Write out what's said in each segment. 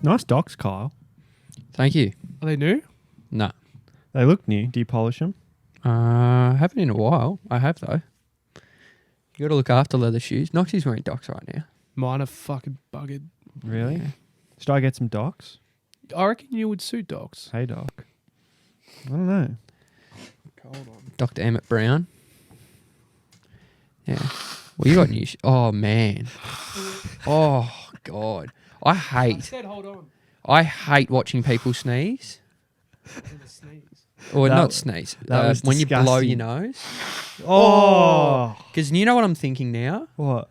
Nice docks, Kyle. Thank you. Are they new? No. They look new. Do you polish them? Haven't in a while. I have, though. You got to look after leather shoes. Noxie's wearing docks right now. Mine are fucking buggered. Really? Yeah. Should I get some docks? I reckon you would suit docs. Hey, Doc. I don't know. Hold on. Dr. Emmett Brown. Yeah. Well, you got new oh, man. Oh, God. I said hold on. hate watching people sneeze. Sneeze. Or That- not sneeze. that was when you blow disgusting. your nose. Oh. Because you know what I'm thinking now? What?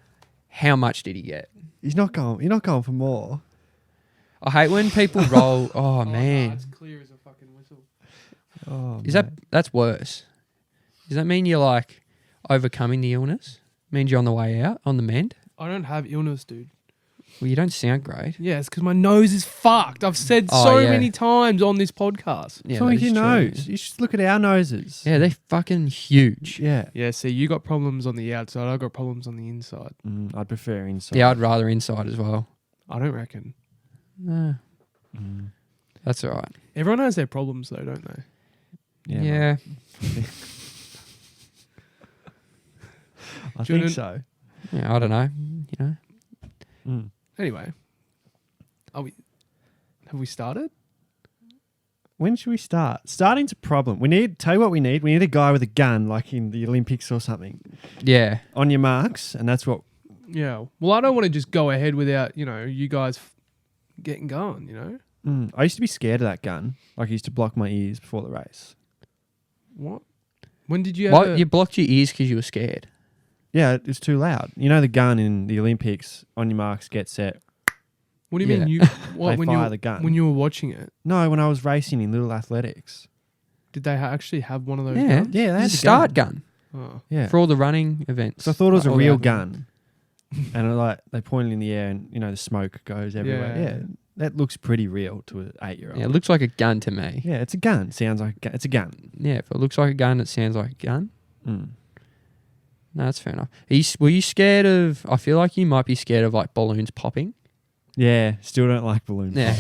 How much did he get? You're not going for more. I hate when people roll. Oh, man. It's clear as a fucking whistle. Oh, Is that's worse? Does that mean you're like overcoming the illness? Means you're on the way out, on the mend? I don't have illness, dude. Well, you don't sound great. Yeah, it's because my nose is fucked. I've said Oh, so yeah. many times on this podcast. Yeah, What's wrong with that is your true. nose? You should look at our noses. Yeah, they're fucking huge. Yeah. Yeah, see, you got problems on the outside. I got problems on the inside. I'd prefer inside. Yeah, I'd rather inside as well. I don't reckon. No, that's all right. Everyone has their problems, though, don't they? Yeah. I Jordan- think so. Yeah, I don't know. You know. Anyway, have we started? When should we start? Starting's a problem. Tell you what we need. We need a guy with a gun, like in the Olympics or something. Yeah. On your marks, and that's what. Yeah. Well, I don't want to just go ahead without, you guys getting going, I used to be scared of that gun. Like I used to block my ears before the race. What? When did you What? ever... You blocked your ears because you were scared. Yeah, it was too loud. You know the gun in the Olympics, on your marks, get set. What do you mean? Yeah. What, They when fire you the gun. When you were watching it, No, when I was racing in Little Athletics. did they actually have one of those Yeah. guns? Yeah, they had It's a the start gun Oh. Yeah. for all the running events. So I thought it was a All the real other- gun. And they pointed in the air and, the smoke goes everywhere. Yeah. Yeah. That looks pretty real to an 8-year-old. Yeah, it looks like a gun to me. Yeah, it's a gun. Sounds like it's a gun. Yeah, if it looks like a gun, it sounds like a gun. Mm. No, that's fair enough. Were you scared of... I feel like you might be scared of like balloons popping. Yeah, still don't like balloons. Yeah.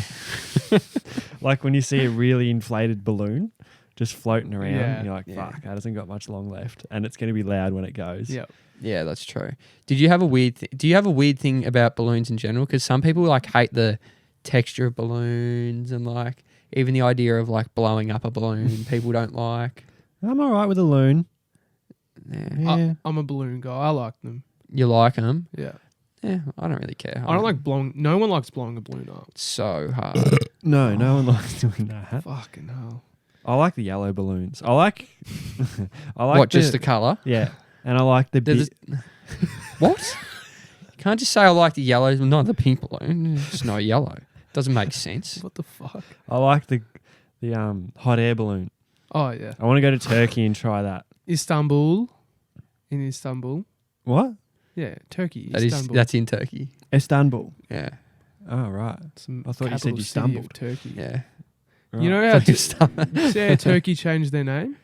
Like when you see a really inflated balloon just floating around, Yeah. you're like, Yeah. fuck, that hasn't got much long left. And it's going to be loud when it goes. Yeah. Yeah, that's true. Did you have a weird... do you have a weird thing about balloons in general? Because some people like hate the texture of balloons and like even the idea of like blowing up a balloon people don't like. I'm all right with a loon. Yeah. Yeah. I'm a balloon guy. I like them. You like them? Yeah. Yeah, I don't really care. I don't like blowing... No one likes blowing a balloon up. It's so hard. No one likes doing that. Fucking hell. I like the yellow balloons. I like What, just the colour? Yeah. And I like the There's What? You can't just say I like the yellow, not the pink balloon. It's not yellow. Doesn't make sense. What the fuck? I like the hot air balloon. Oh, yeah. I want to go to Turkey and try that. Istanbul. In Istanbul. What? Yeah, Turkey. That's Istanbul. in Turkey. Istanbul. Yeah. Oh, right. Some I thought you said capital you city of stumbled. Turkey. Yeah. Right. You know how So you start- see how Turkey changed their name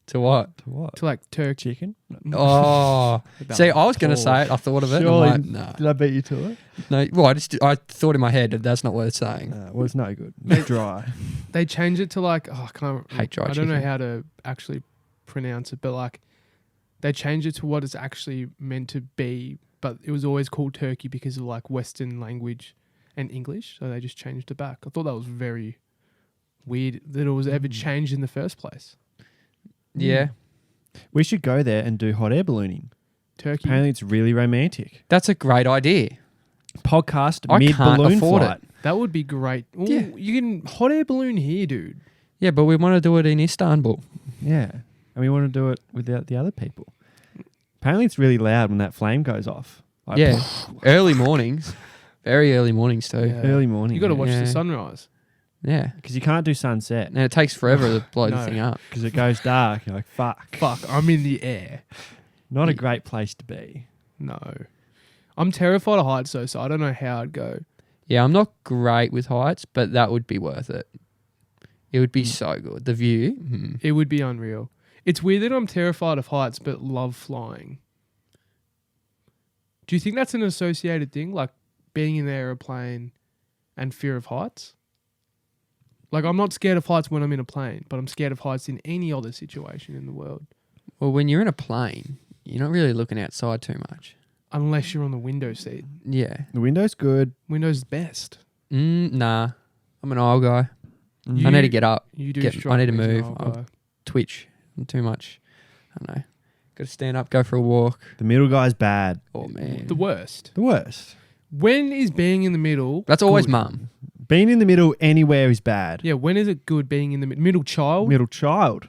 to what? To what? to like Turkey. Chicken? Oh. See, I was going to say it. I thought of it. Surely- I'm like, no. Did I beat you to it? No. Well, I thought in my head that that's not worth saying. Well, it's no good. It's dry. They changed it to like I can't. Hate dry I don't know chicken. how to actually pronounce it, but like they changed it to what it's actually meant to be. But it was always called Turkey because of like Western language and English, so they just changed it back. I thought that was very weird that it was ever changed in the first place. Yeah. We should go there and do hot air ballooning. Turkey. Apparently, it's really romantic. That's a great idea. Podcast I mid can't balloon afford flight. That would be great. Ooh, Yeah. You can hot air balloon here, dude. Yeah, but we want to do it in Istanbul. Yeah, and we want to do it without the other people. Apparently, it's really loud when that flame goes off. Like, Yeah. Early mornings. Very early mornings too. Yeah. early morning. You got to watch Yeah. the sunrise. Yeah. because you can't do sunset And it takes forever to blow the No. thing up. because it goes dark. You're like, fuck. Fuck, I'm in the air. Not a great place to be. No. I'm terrified of heights though, so I don't know how I'd go. Yeah, I'm not great with heights, but that would be worth it. It would be so good. The view. It would be unreal. It's weird that I'm terrified of heights but love flying. Do you think that's an associated thing? Like being in the aeroplane and fear of heights. Like, I'm not scared of heights when I'm in a plane, but I'm scared of heights in any other situation in the world. Well, when you're in a plane, you're not really looking outside too much. Unless you're on the window seat. Yeah. The window's good. Window's best. Nah. I'm an aisle guy. Mm. I need to get up. You do I strike need to me as an move. old I'm guy. Twitch. I'm too much. I don't know. Got to stand up, go for a walk. The middle guy's bad. Oh, man. The worst. The worst. When is being in the middle? That's always good? mum. Being in the middle anywhere is bad. Yeah, when is it good being in the middle child? Middle child.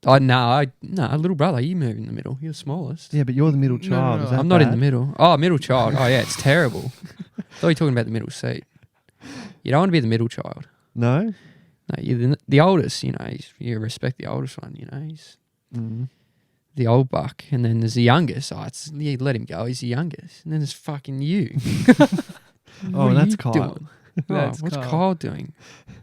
Nah, little brother, you move in the middle. You're the smallest. Yeah, but you're the middle No, child. no, Is no. that I'm not in bad? the middle. Oh, middle child. Oh, yeah, it's terrible. I thought you were talking about the middle seat. You don't want to be the middle child. No? No, you're the oldest, you respect the oldest one, he's Mm. the old buck. And then there's the youngest. You let him go, he's the youngest. And then there's fucking you. Oh, What are that's you Kyle. doing? That's what's Kyle. Kyle doing?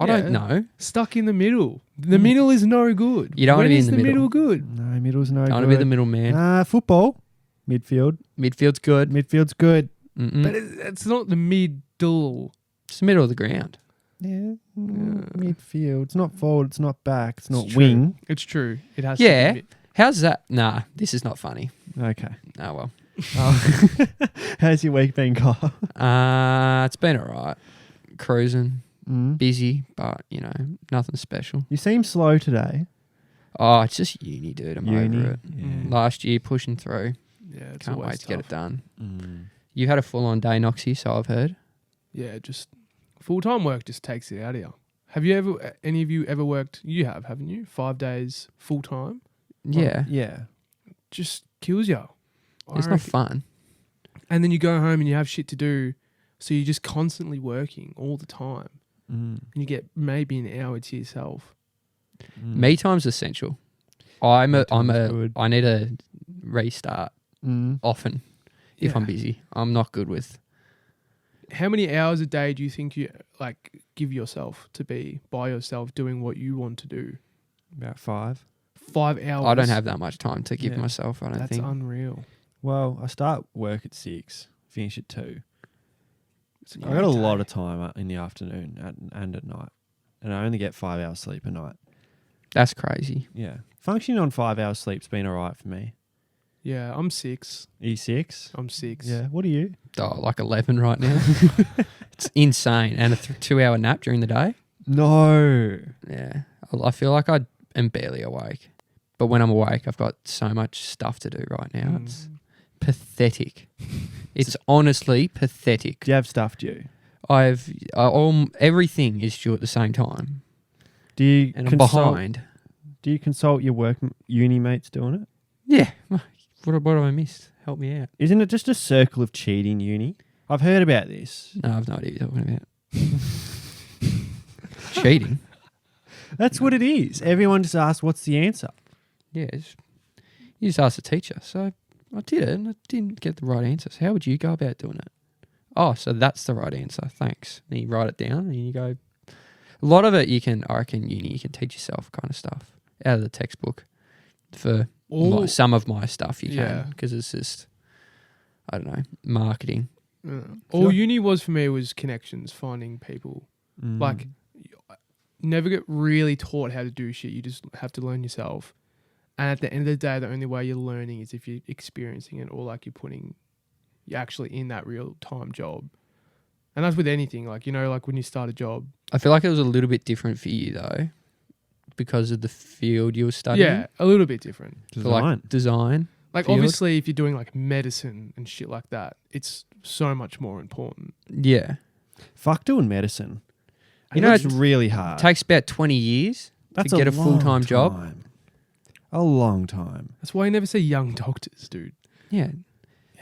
I Yeah. don't know. Stuck in the middle. The middle is no good. You don't When wanna be is in the middle. good? No, middle's no I good. want to be the middle man. Football. Midfield. Midfield's good. Midfield's good. Mm-mm. But it's not the middle. It's the middle of the ground. Yeah. Midfield. It's not forward. It's not back. It's not It's wing. It's true. It has Yeah. to be. How's that? Nah, this is not funny. Okay. Oh, well. Oh. How's your week been, Kyle? It's been all right. Cruising. Mm. Busy, but, nothing special. You seem slow today. Oh, it's just uni, dude. I'm over it. Mm. Last year, pushing through. Yeah, it's Can't always wait to get it tough. done. Mm. You had a full-on day, Noxie, so I've heard. Yeah, just full-time work just takes it out of you. Have you ever, any of you ever worked, you have, haven't you? 5 days full-time? Yeah. Yeah. Just kills you. It's not fun. And then you go home and you have shit to do, so you're just constantly working all the time. Mm. And you get maybe an hour to yourself. Mm. Me time's essential. I need a restart often if Yeah. I'm busy. I'm not good with. How many hours a day do you think you give yourself to be by yourself doing what you want to do? About 5. 5 hours. I don't have that much time to give Yeah. myself, I don't That's think. unreal. Well, I start work at 6, finish at 2. It's a I got a great lot day. of time in the afternoon and at night. And I only get 5 hours sleep a night. That's crazy. Yeah. Functioning on 5 hours sleep's been all right for me. Yeah, I'm 6. E6? I'm 6. Yeah. What are you? Oh, like 11 right now. It's insane. And a 2-hour nap during the day. No. Yeah. I feel like I am barely awake. But when I'm awake, I've got so much stuff to do right now. It's pathetic. It's honestly pathetic. Do you have stuff due? Everything is due at the same time. Do you And I'm behind. Do you consult your uni mates doing it? Yeah. What have I missed? Help me out. Isn't it just a circle of cheating, uni? I've heard about this. No, I've no idea what you're talking about. Cheating? That's what it is. Everyone just asks, what's the answer? Yeah. You just asked the teacher. So I did it and I didn't get the right answer. So how would you go about doing it? Oh, so that's the right answer. Thanks. Then you write it down and you go. A lot of it you can teach yourself kind of stuff out of the textbook. For some of my stuff you Yeah. can because it's just, I don't know, marketing. All uni was for me was connections, finding people. Mm. Like, you never get really taught how to do shit. You just have to learn yourself. And at the end of the day, the only way you're learning is if you're experiencing it or like you're actually in that real time job. And that's with anything. Like, like when you start a job. I feel like it was a little bit different for you though because of the field you were studying. Yeah, a little bit different. For like design. Like field. obviously if you're doing like medicine and shit like that, it's so much more important. Yeah. Fuck doing medicine. You know, It's really hard. It takes about 20 years That's to get a long full-time job. time. A long time. That's why you never say young doctors, dude. Yeah.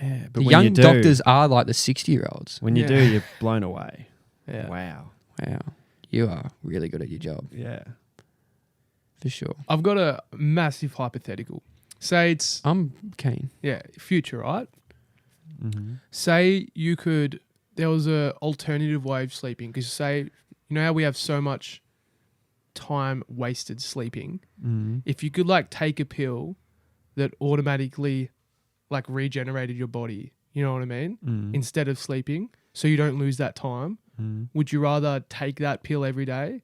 Yeah, but The when young you do, doctors are like the 60-year-olds. when you Yeah. do, you're blown away. Yeah. Wow. Wow. You are really good at your job, Yeah. for sure. I've got a massive hypothetical. Say it's I'm keen. future, right? Mm-hmm. Say there was a alternative way of sleeping because say, how we have so much time wasted sleeping. Mm-hmm. If you could like take a pill that automatically regenerated your body, you know what I mean? Mm-hmm. Instead of sleeping, so you don't lose that time. would you rather take that pill every day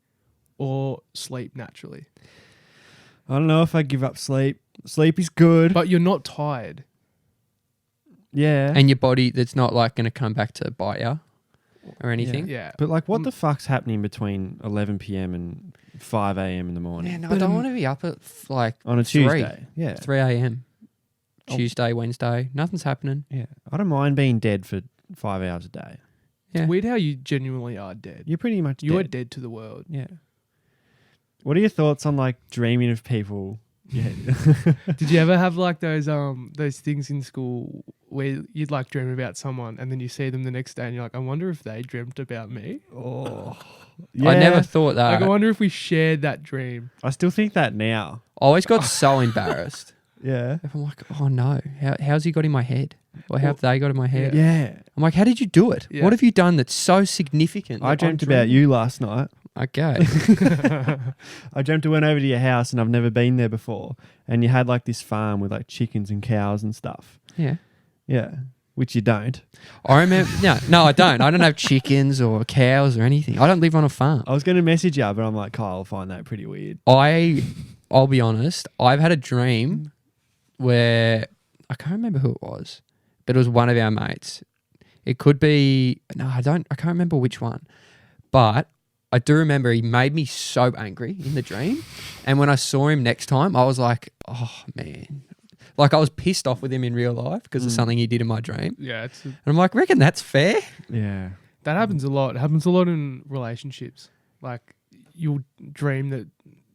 or sleep naturally? I don't know if I give up sleep. Sleep is good. But you're not tired. Yeah. And your body, that's not like going to come back to bite you or anything. Yeah. But like, what the fuck's happening between 11 p.m. and 5 a.m. in the morning? Man, I don't want to be up at like On a 3, Tuesday. Yeah. 3 a.m. Oh. Tuesday, Wednesday, nothing's happening. Yeah. I don't mind being dead for 5 hours a day. Yeah. It's weird how you genuinely are dead. You're pretty much You are dead. dead to the world. Yeah. What are your thoughts on like dreaming of people? Yeah. Did you ever have like those things in school where you'd like dream about someone and then you see them the next day and you're like, I wonder if they dreamt about me? Oh. I never thought that. Like, I wonder if we shared that dream. I still think that now. I always got so embarrassed. Yeah. I'm like, oh no, how's he got in my head? Or how have they got in my head? Yeah. I'm like, how did you do it? Yeah. What have you done that's so significant? I that dreamt I'm about dreaming? you last night. Okay. I dreamt I went over to your house and I've never been there before. And you had like this farm with like chickens and cows and stuff. Yeah. Yeah. Which you don't. I remember. No, I don't. I don't have chickens or cows or anything. I don't live on a farm. I was going to message you, but I'm like, Kyle will find that pretty weird. I'll be honest. I've had a dream where I can't remember who it was, but it was one of our mates. It could be I can't remember which one, but I do remember he made me so angry in the dream, and when I saw him next time, I was like, oh man, like I was pissed off with him in real life because of something he did in my dream, Yeah, and I'm like, reckon that's fair? Yeah. that happens a lot. It happens a lot in relationships. Like you'll dream that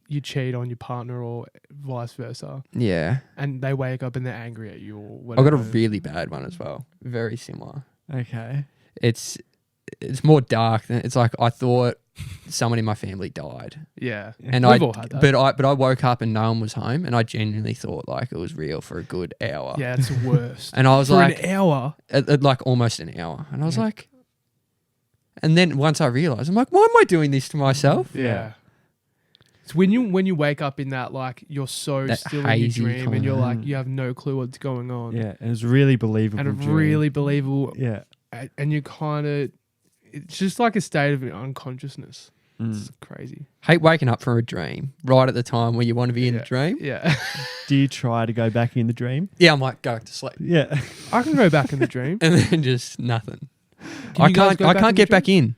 you cheat on your partner or vice versa, Yeah, and they wake up and they're angry at you or I whatever. got a really bad one as well. Very similar. Okay. It's more dark than it's like I thought someone in my family died. Yeah, And we've all had that. but I woke up and no one was home, and I genuinely thought like it was real for a good hour. Yeah, it's the worst. And I was For like, an hour. at like almost an hour, and I was like, and then once I realized, I'm like, why am I doing this to myself? Yeah. It's when you wake up in that, like you're so That still in your hazy dream and kind you're of- like you have no clue what's going on. Yeah. And it's really believable. And a dream. really believable Yeah. and you kind of it's just like a state of unconsciousness. It's crazy. Hate waking up from a dream right at the time where you want to be in Yeah. the dream. Yeah. Do you try to go back in the dream? Yeah, I'm like, go back to sleep, Yeah. I can go back in the dream. and then just nothing. Can I you guys can't. go I back can't in the get dream? back in.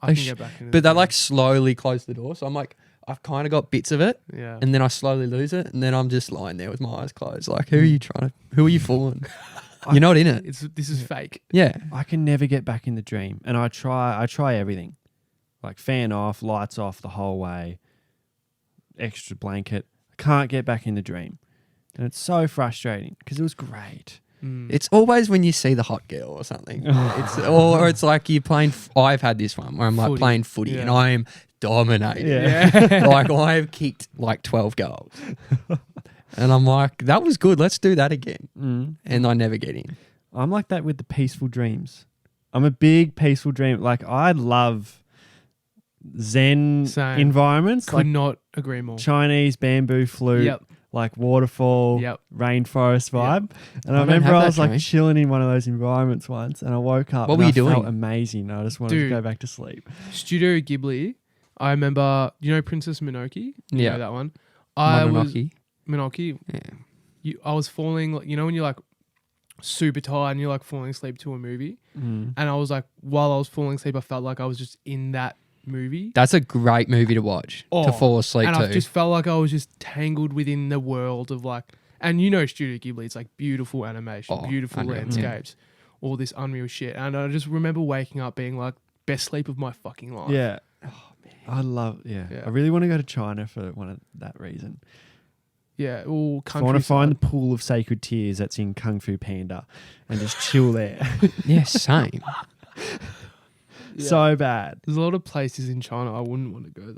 I can sh- get back in the But they dream. like slowly close the door, so I'm like, I've kind of got bits of it, Yeah. and then I slowly lose it, and then I'm just lying there with my eyes closed. Like, who are you who are you fooling? You're not in it. This is fake. Yeah. I can never get back in the dream. And I try everything. Like fan off, lights off the whole way, extra blanket. I can't get back in the dream. And it's so frustrating because it was great. It's always when you see the hot girl or something. It's like you're playing. I've had this one where I'm like Footy. playing footy and Yeah. I am dominating. Yeah. Like I have kicked like 12 goals. And I'm like, that was good. Let's do that again. And I never get in. I'm like that with the peaceful dreams. I'm a big peaceful dream. Like I love Zen Same. environments, Could like not agree more. Chinese bamboo flute, Yep. like waterfall, Yep. rainforest vibe. And I I don't remember have I that was like dream. chilling in one of those environments once, and I woke up. What and were you I felt doing? amazing. I just wanted to Dude. go back to sleep. Studio Ghibli. I remember, you know Princess Mononoke? You Yeah. know that one? I was Mononoke. Mononoke. Yeah. I was falling, like, you know when you're like super tired and you're like falling asleep to a movie, and I was like, while I was falling asleep, I felt like I was just in that movie. That's a great movie to watch to fall asleep and to. I just felt like I was just tangled within the world of like, and you know Studio Ghibli, it's like beautiful animation, beautiful unreal. landscapes, all this unreal shit. And I just remember waking up being like, best sleep of my fucking life. Yeah. Oh, man. I love, Yeah. I really want to go to China for one of that reason. Yeah, all I want to countryside. find the pool of sacred tears that's in Kung Fu Panda and just chill there. Yeah, same. Yeah. So bad. There's a lot of places in China I wouldn't want to go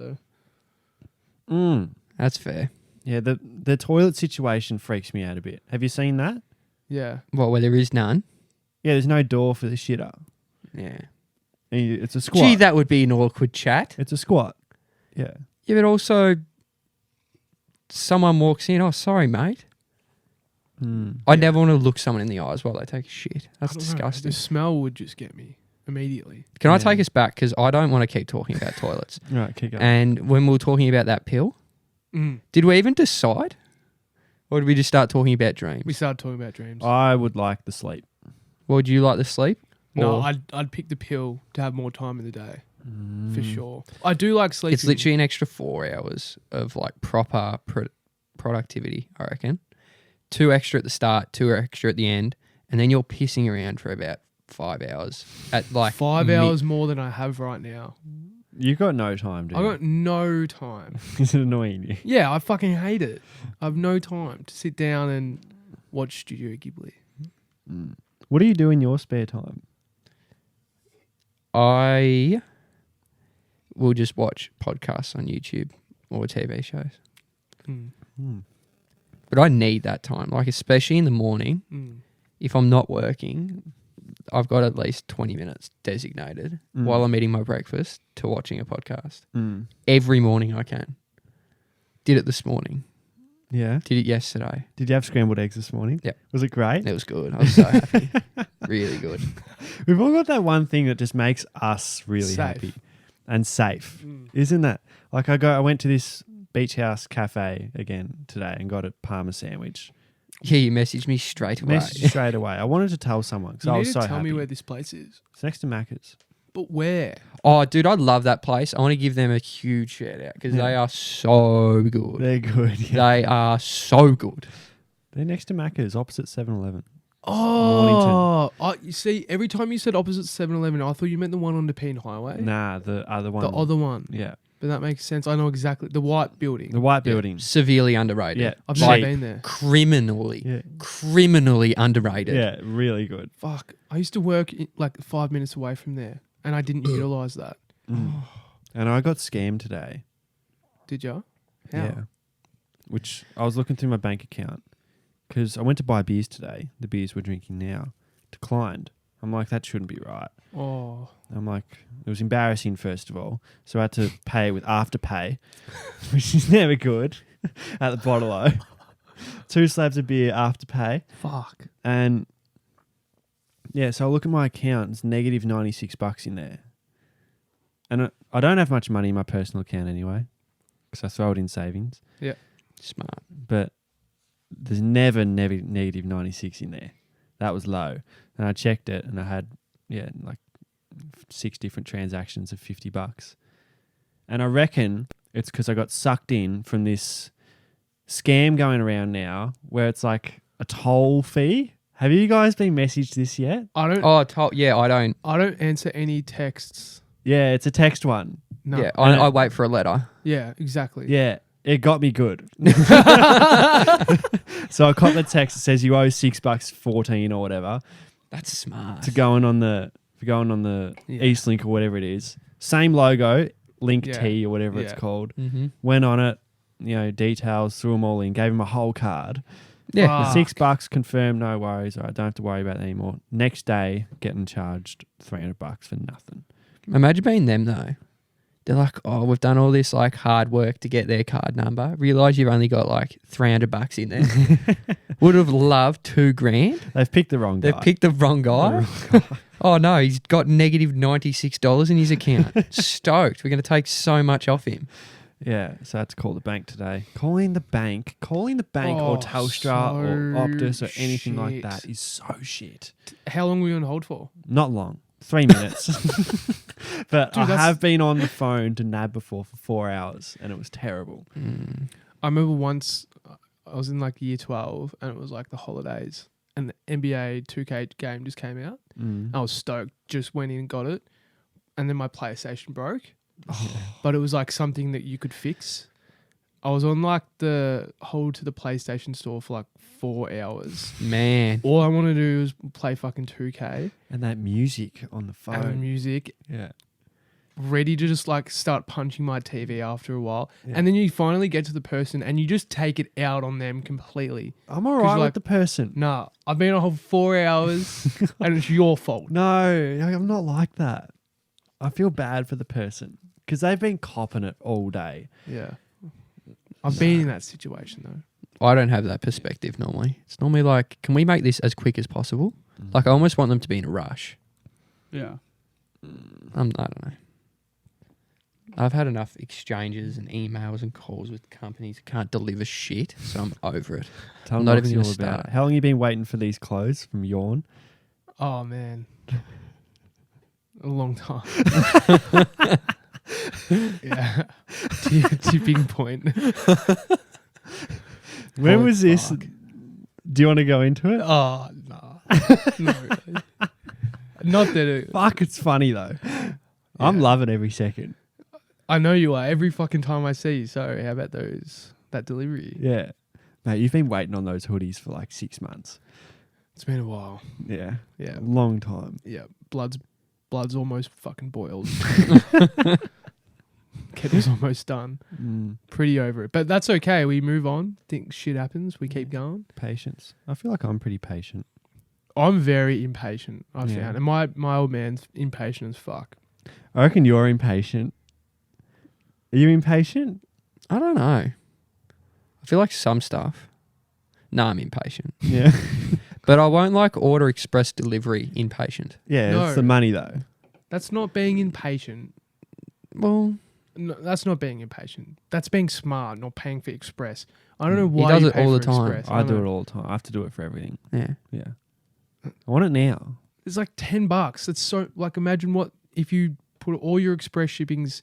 though. That's fair. Yeah, the toilet situation freaks me out a bit. Have you seen that? Yeah. What, where there is none? Yeah, there's no door for the shitter. Yeah. And it's a squat. Gee, that would be an awkward chat. It's a squat. Yeah. Yeah, but also someone walks in, oh, sorry, mate. I never want to look someone in the eyes while they take a shit. That's I don't know, disgusting. The smell would just get me. immediately. Can I Yeah. take us back? Because I don't want to keep talking about toilets. Right, keep going. And when we were talking about that pill, did we even decide? Or did we just start talking about dreams? We started talking about dreams. I would like the sleep. Would you like the sleep? No, Or- I'd pick the pill to have more time in the day for sure. I do like sleeping. It's literally an extra 4 hours of like proper productivity, I reckon. 2 extra at the start, 2 extra at the end, and then you're pissing around for about 5 hours at like 5 hours more than I have right now. You got no time, do I you? got no time. Is it annoying you? Yeah, I fucking hate it. I have no time to sit down and watch Studio Ghibli. What do you do in your spare time? I will just watch podcasts on YouTube or TV shows. But I need that time, like especially in the morning. If I'm not working, I've got at least 20 minutes designated while I'm eating my breakfast to watching a podcast. Every morning I can. Did it this morning. Yeah. Did it yesterday. Did you have scrambled eggs this morning? Yep. Was it great? It was good. I was so happy. Really good. We've all got that one thing that just makes us really Safe. happy and safe. Isn't that? Like I went to this beach house cafe again today and got a Parma sandwich. Yeah, you messaged me straight away. Messaged straight away. I wanted to tell someone because You I need was to so tell happy. me where this place is. It's next to Macca's. But where? Oh, dude, I love that place. I want to give them a huge shout out because they are so good. They're good. Yeah. They are so good. They're next to Macca's, opposite 7-Eleven. Oh, you see, every time you said opposite 7-Eleven, I thought you meant the one on the Peen Highway. Nah, the other one. The other one. Yeah. But that makes sense. I know exactly. The white building. The white Yeah, building. severely underrated. Yeah. I've Cheap. never been there. Criminally Yeah. underrated. Yeah, really good. Fuck. I used to work like 5 minutes away from there, and I didn't utilize that. And I got scammed today. Did you? How? Yeah. Which I was looking through my bank account because I went to buy beers today. The beers we're drinking now declined. I'm like, that shouldn't be right. Oh. I'm like, it was embarrassing, first of all. So I had to pay with Afterpay, which is never good at the bottle-o. 2 slabs of beer Afterpay. Fuck. And yeah, so I look at my account. It's negative $96 in there. And I don't have much money in my personal account anyway because I throw it in savings. Yeah. Smart. But there's never negative 96 in there. That was low. And I checked it and I had, like 6 different transactions of $50. And I reckon it's because I got sucked in from this scam going around now where it's like a toll fee. Have you guys been messaged this yet? I don't. I don't. I don't answer any texts. Yeah, it's a text one. No. Yeah, I wait for a letter. Yeah, exactly. Yeah, it got me good. So I caught the text that says you owe $6.14 or whatever That's smart. for going on the Yeah. East Link or whatever it is. Same logo, Link Yeah. T or whatever it's Yeah. called. Mm-hmm. Went on it, details, threw them all in, gave him a whole card. Yeah. Fuck. $6 confirmed, no worries. All right, don't have to worry about that anymore. Next day, getting charged $300 for nothing. Imagine being them though. They're like, oh, we've done all this like hard work to get their card number. Realize you've only got like $300 in there. Would have loved $2,000. They've picked the wrong guy. They've picked the wrong guy. Oh no, he's got negative $96 in his account. Stoked. We're going to take so much off him. Yeah, so I had to call the bank today. Calling the bank or Telstra so or Optus or anything like shit. that is so shit. How long were you on hold for? Not long. 3 minutes. But Dude, I that's- have been on the phone to NAB before for 4 hours and it was terrible. I remember once I was in like year 12 and it was like the holidays and the NBA 2K game just came out. I was stoked. Just went in and got it. And then my PlayStation broke. But it was like something that you could fix. I was on like the hold to the PlayStation store for like 4 hours. Man. All I want to do is play fucking 2K And that music on the phone. and music, Yeah. ready to just like start punching my TV after a while. Yeah. And then you finally get to the person and you just take it out on them completely. I'm all right like- with the person. Nah, I've been on hold for 4 hours and it's your fault. No, I'm not like that. I feel bad for the person because they've been copping it all day. Yeah. I've been in that situation though. I don't have that perspective normally. It's normally like, can we make this as quick as possible? Like I almost want them to be in a rush. Yeah. I don't know. I've had enough exchanges and emails and calls with companies that can't deliver shit, so I'm over it. Tell I'm them not what's even all gonna about. start. How long you been waiting for these clothes from Yawn? Oh man, a long time. Yeah, tipping point. When Holy was this? fuck. Do you want to go into it? Oh no, not really. Not that it. Fuck, it's funny though. I'm Yeah. loving every second. I know you are every fucking time I see you. So how about that delivery? Yeah. Mate, you've been waiting on those hoodies for like 6 months. It's been a while. Yeah. Yeah, A long time. yeah. Blood's almost fucking boiled. Kettle's almost done. Pretty over it, but that's okay. We move on. Think shit happens. We keep going. Patience. I feel like I'm pretty patient. I'm very impatient. I've Yeah. found, and my old man's impatient as fuck. I reckon you're impatient. Are you impatient? I don't know. I feel like some stuff. No, I'm impatient. Yeah. But I won't like order express delivery impatient. Yeah, No. it's the money though. That's not being impatient. Well, No, that's not being impatient. That's being smart, not paying for express. I don't know He why does you it pay all for the time. Express. I don't do know. it all the time. I have to do it for everything. yeah. Yeah. I want it now. It's like $10. It's so like imagine what if you put all your express shippings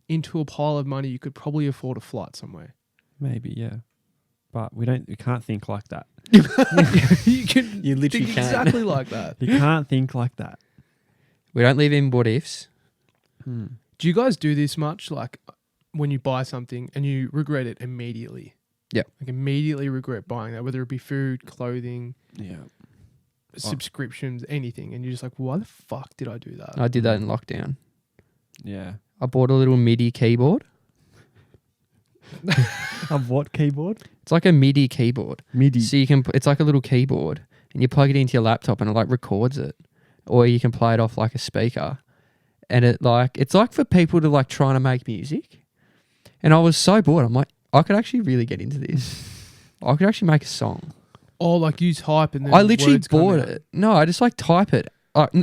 into a pile of money, you could probably afford a flight somewhere. Maybe, yeah. But we can't think like that. You can You literally think can't. exactly like that. You can't think like that. We don't live in what ifs. Do you guys do this much? Like when you buy something and you regret it immediately? Yep. Like immediately regret buying that, whether it be food, clothing, Yeah. subscriptions, anything. And you're just like, why the fuck did I do that? I did that in lockdown. Yeah. I bought a little MIDI keyboard. Of what keyboard? It's like a MIDI keyboard. MIDI. So you can, it's like a little keyboard and you plug it into your laptop and it like records it. Or you can play it off like a speaker. And it's like for people to like trying to make music. And I was so bored. I'm like, I could actually really get into this. I could actually make a song. Oh, like you type and then I literally words come bought out. it. No, I just like type it.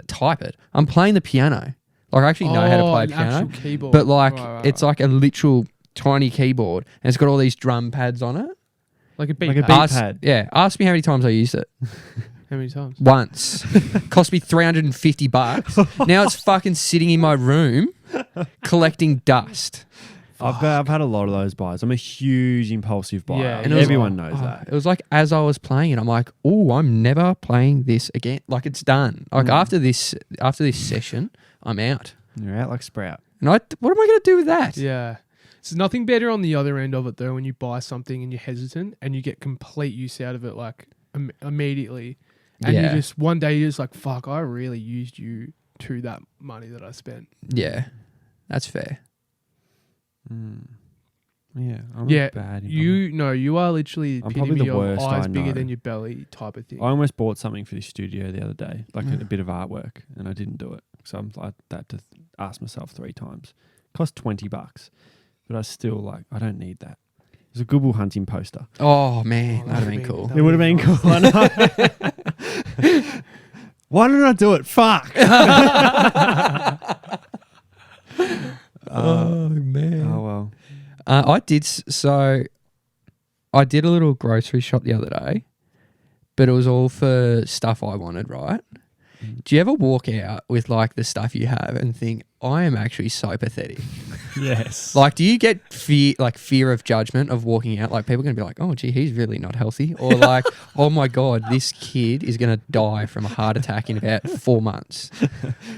Type it. I'm playing the piano. Like I actually know how to play an piano. actual keyboard. But like Right. it's like a literal tiny keyboard and it's got all these drum pads on it. like a beat. like a pad. beat Ask, pad. yeah, ask me how many times I used it. How many times? Once. Cost me $350. Now it's fucking sitting in my room collecting dust. I've had a lot of those buys. I'm a huge impulsive buyer. Yeah, And it was- everyone knows Oh, that. it was like as I was playing it, I'm like, oh, I'm never playing this again. Like it's done. Like after this session, I'm out. You're out like Sprout. And what am I going to do with that? Yeah. There's nothing better on the other end of it though when you buy something and you're hesitant and you get complete use out of it like immediately. And Yeah. you just one day you're just like, fuck, I really used you to that money that I spent. Yeah, that's fair. Yeah. I'm Yeah, bad. You are literally I'm epitome probably the of worst, eyes I bigger know. than your belly type of thing. I almost bought something for the studio the other day, like a bit of artwork, and I didn't do it. So I had to ask myself 3 times. Cost $20, but I still I don't need that. It was a Good Will Hunting poster. Oh man, Oh, that'd have been cool. It would have been cool. I know. Why didn't I do it? Fuck. Oh man. Oh well. I did I did a little grocery shop the other day, but it was all for stuff I wanted, right? Do you ever walk out with like the stuff you have and think, I am actually so pathetic? Yes. Like, do you get fear of judgment of walking out? Like, people are going to be like, oh, gee, he's really not healthy. Or like, oh my God, this kid is going to die from a heart attack in about 4 months.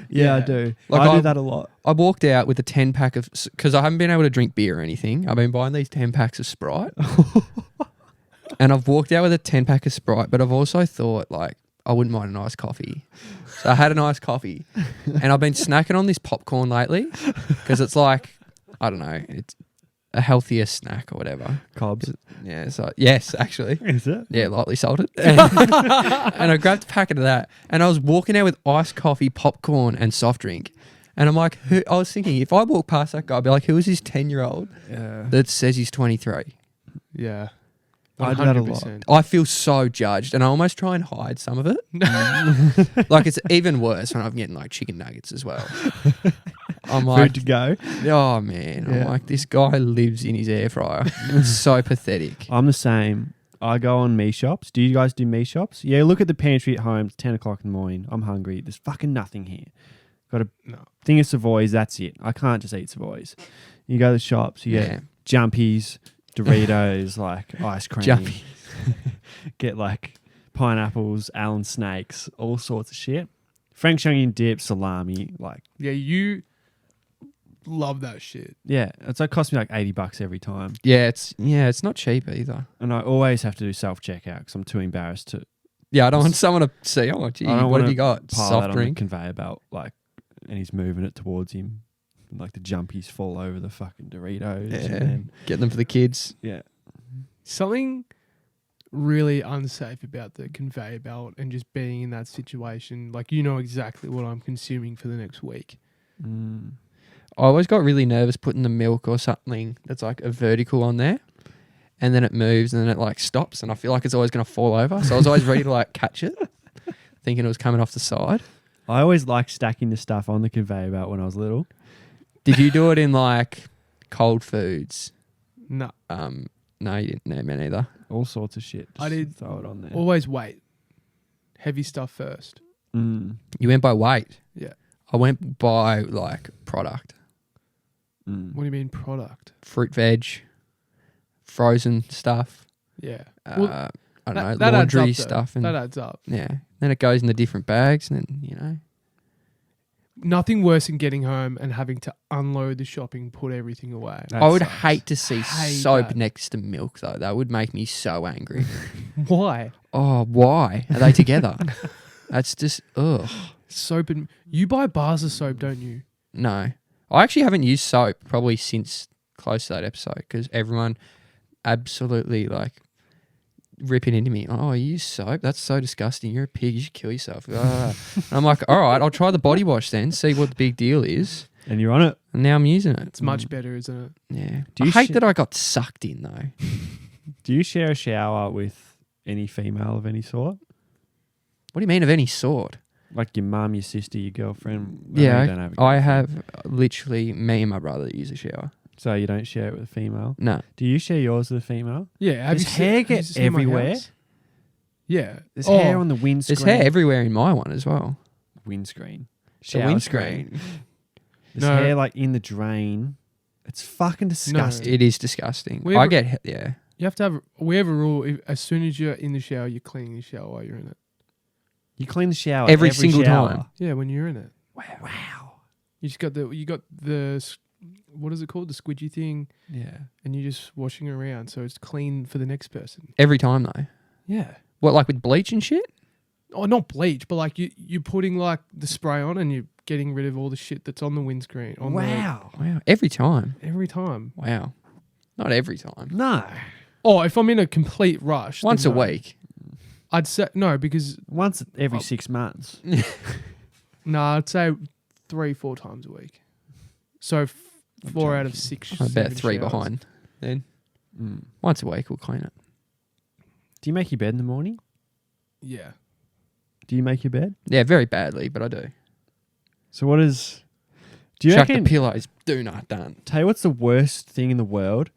yeah, I yeah. do. Like, I I- do that a lot. I walked out with a 10 pack of, because I haven't been able to drink beer or anything. I've been buying these 10 packs of Sprite. And I've walked out with a 10 pack of Sprite, but I've also thought, like, I wouldn't mind a nice coffee. So I had a nice coffee. And I've been snacking on this popcorn lately because it's like, I don't know, it's a healthier snack or whatever. Cobs. Yeah, so yes, actually. Is it? Yeah, lightly salted. And I grabbed a packet of that and I was walking out with iced coffee, popcorn and soft drink. And I'm like, I was thinking, if I walk past that guy, I'd be like, who is this 10-year-old Yeah. that says he's 23? Yeah. I do that a lot. 100%. I feel so judged, and I almost try and hide some of it. Like it's even worse when I'm getting like chicken nuggets as well. I'm like, Food to go. oh man, I'm Yeah. like, this guy lives in his air fryer. It's so pathetic. I'm the same. I go on me shops. Do you guys do me shops? Yeah, look at the pantry at home. It's 10 o'clock in the morning. I'm hungry. There's fucking nothing here. Got a No. thing of Savoys. That's it. I can't just eat Savoys. You go to the shops. You Yeah. get Jumpies, Doritos, like ice cream. Jumpy. Get like pineapples, Allen snakes, all sorts of shit. French onion dip, salami. Like, Yeah, you love that shit. yeah, it's like cost me like $80 every time. Yeah, it's not cheap either. And I always have to do self checkout because I'm too embarrassed to Yeah, I don't want someone to see. Oh, gee, I don't what have wanna you got? pile that Soft on drink. the conveyor belt, like, and he's moving it towards him. And, like the Jumpies fall over the fucking Doritos. Yeah. And then, Get them for the kids. yeah. Something really unsafe about the conveyor belt and just being in that situation. Like, you know exactly what I'm consuming for the next week. Mm. I always got really nervous putting the milk or something that's like a vertical on there, and then it moves and then it like stops, and I feel like it's always going to fall over. So I was always ready to like catch it, thinking it was coming off the side. I always liked stacking the stuff on the conveyor belt when I was little. Did you do it in like cold foods? No, No, you didn't. No, me neither. All sorts of shit. Just I did throw it on there. always wait. Heavy stuff first. Mm. You went by weight. Yeah. I went by like product, Mm. What do you mean product? fruit, veg, frozen stuff. Yeah. I Well, don't know, that adds laundry up, though. stuff, and That adds up. yeah. Then it goes in the different bags, and then you know. Nothing worse than getting home and having to unload the shopping, put everything away. That I would sucks. hate to see Hate soap that. next to milk, though. That would make me so angry. Why? Oh, why are they together? That's just ugh. Soap and you buy bars of soap, don't you? No, I actually haven't used soap probably since close to that episode because everyone absolutely like ripping into me. Oh, you use soap? That's so disgusting. You're a pig. You should kill yourself. And I'm like, all right, I'll try the body wash then. See what the big deal is. And you're on it. And now I'm using it. It's much better, isn't it? Yeah. Do I you hate sh- that I got sucked in though. Do you share a shower with any female of any sort? What do you mean of any sort? Like your mum, your sister, your girlfriend? Yeah, you don't have a I girlfriend. have literally me and my brother use a shower. So you don't share it with a female? No. Do you share yours with a female? Yeah. Does hair have you get seen my everywhere? house? Yeah. There's Oh, hair on the windscreen. There's hair everywhere in my one as well. Windscreen. The Shower windscreen. screen. There's No. hair like in the drain. It's fucking disgusting. It is disgusting. We I ever- get yeah. You have to have. We have a rule. As soon as you're in the shower, you're cleaning the shower while you're in it. You clean the shower Every single shower. time. Yeah, when you're in it, Wow. you got the what is it called, the squidgy thing, Yeah. and you're just washing it around, so it's clean for the next person. Every time though. Yeah. What, like with bleach and shit? Oh, not bleach, but like you're putting like the spray on and you're getting rid of all the shit that's on the windscreen. Wow. Every time. Every time. Wow. Not every time. No. Oh, if I'm in a complete rush, then Once a no. week. I'd say no because Once every Oh. 6 months. I'd say 3-4 times a week. So 4 out of 6. I'm about 7 3 showers. behind. Then Mm. once a week we'll clean it. Do you make your bed in the morning? Yeah. Do you make your bed? Yeah, very badly, but I do. So what is... Do you Chuck reckon... the pillows. Do not done. Tell you what's the worst thing in the world?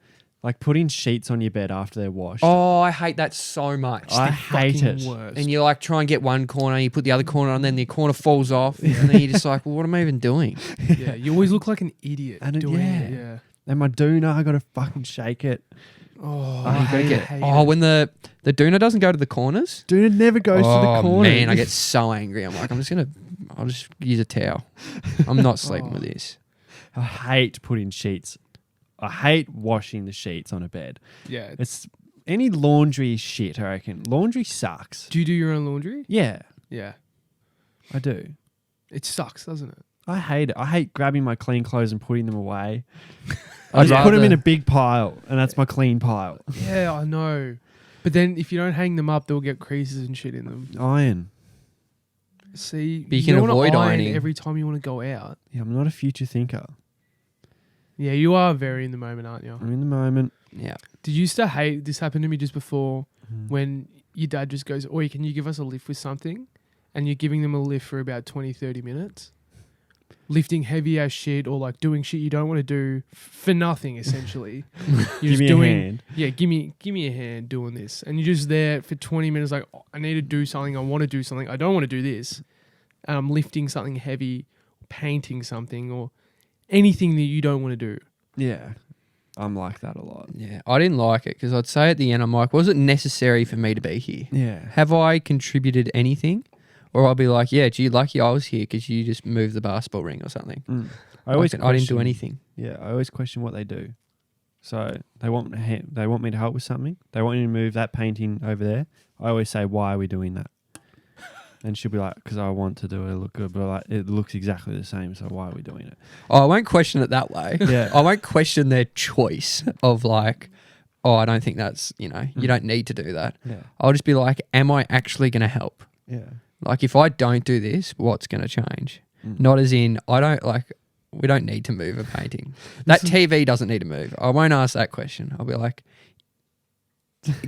Like putting sheets on your bed after they're washed. Oh, I hate that so much. I The hate fucking it. worst. And you like try and get one corner, you put the other corner on, then the corner falls off, and then you're just like, well, what am I even doing? yeah, you always look like an idiot And it- doing it. yeah. Yeah. And my doona, I got to fucking shake it. Oh, I hate it. Oh, when the doona doesn't go to the corners. Doona never goes to the corner. Man, I get so angry. I'm like, I'll just use a towel. I'm not sleeping with this. I hate putting sheets. I hate washing the sheets on a bed. Yeah. It's any laundry is shit, I reckon. Laundry sucks. Do you do your own laundry? Yeah, Yeah. I do. It sucks, doesn't it? I hate it. I hate grabbing my clean clothes and putting them away. I I'd just put them in rather- a big pile, and that's my clean pile. Yeah, I know. But then if you don't hang them up, they'll get creases and shit in them. Iron. See, But you can don't wanna avoid iron ironing. every time you want to go out. Yeah, I'm not a future thinker. Yeah, you are very in the moment, aren't you? I'm in the moment. Yeah. Did you used to hate this? Happened to me just before when your dad just goes, "Oi, can you give us a lift with something?" And you're giving them a lift for about 20, 30 minutes, lifting heavy ass shit or like doing shit you don't want to do for nothing. Essentially, you're Give me a hand. Yeah, give me a hand doing this, and you're just there for 20 minutes. Like, oh, I need to do something. I want to do something. I don't want to do this. And I'm lifting something heavy, painting something, or anything that you don't want to do. Yeah. I'm like that a lot. Yeah. I didn't like it because I'd say at the end, I'm like, was it necessary for me to be here? Yeah. Have I contributed anything? Or I'll be like, yeah, gee, lucky I was here because you just moved the basketball ring or something. I always I didn't do question- anything. Yeah, I always question what they do. So they want me to help with something. They want me to move that painting over there. I always say, why are we doing that? And she'll be like, because I want to do it. It look good, but like it looks exactly the same. So why are we doing it? Oh, I won't question it that way. Yeah. I won't question their choice of like, oh, I don't think that's, you don't need to do that. Yeah. I'll just be like, am I actually going to help? Yeah. Like, if I don't do this, what's going to change? Not as in, we don't need to move a painting. That TV doesn't need to move. I won't ask that question. I'll be like,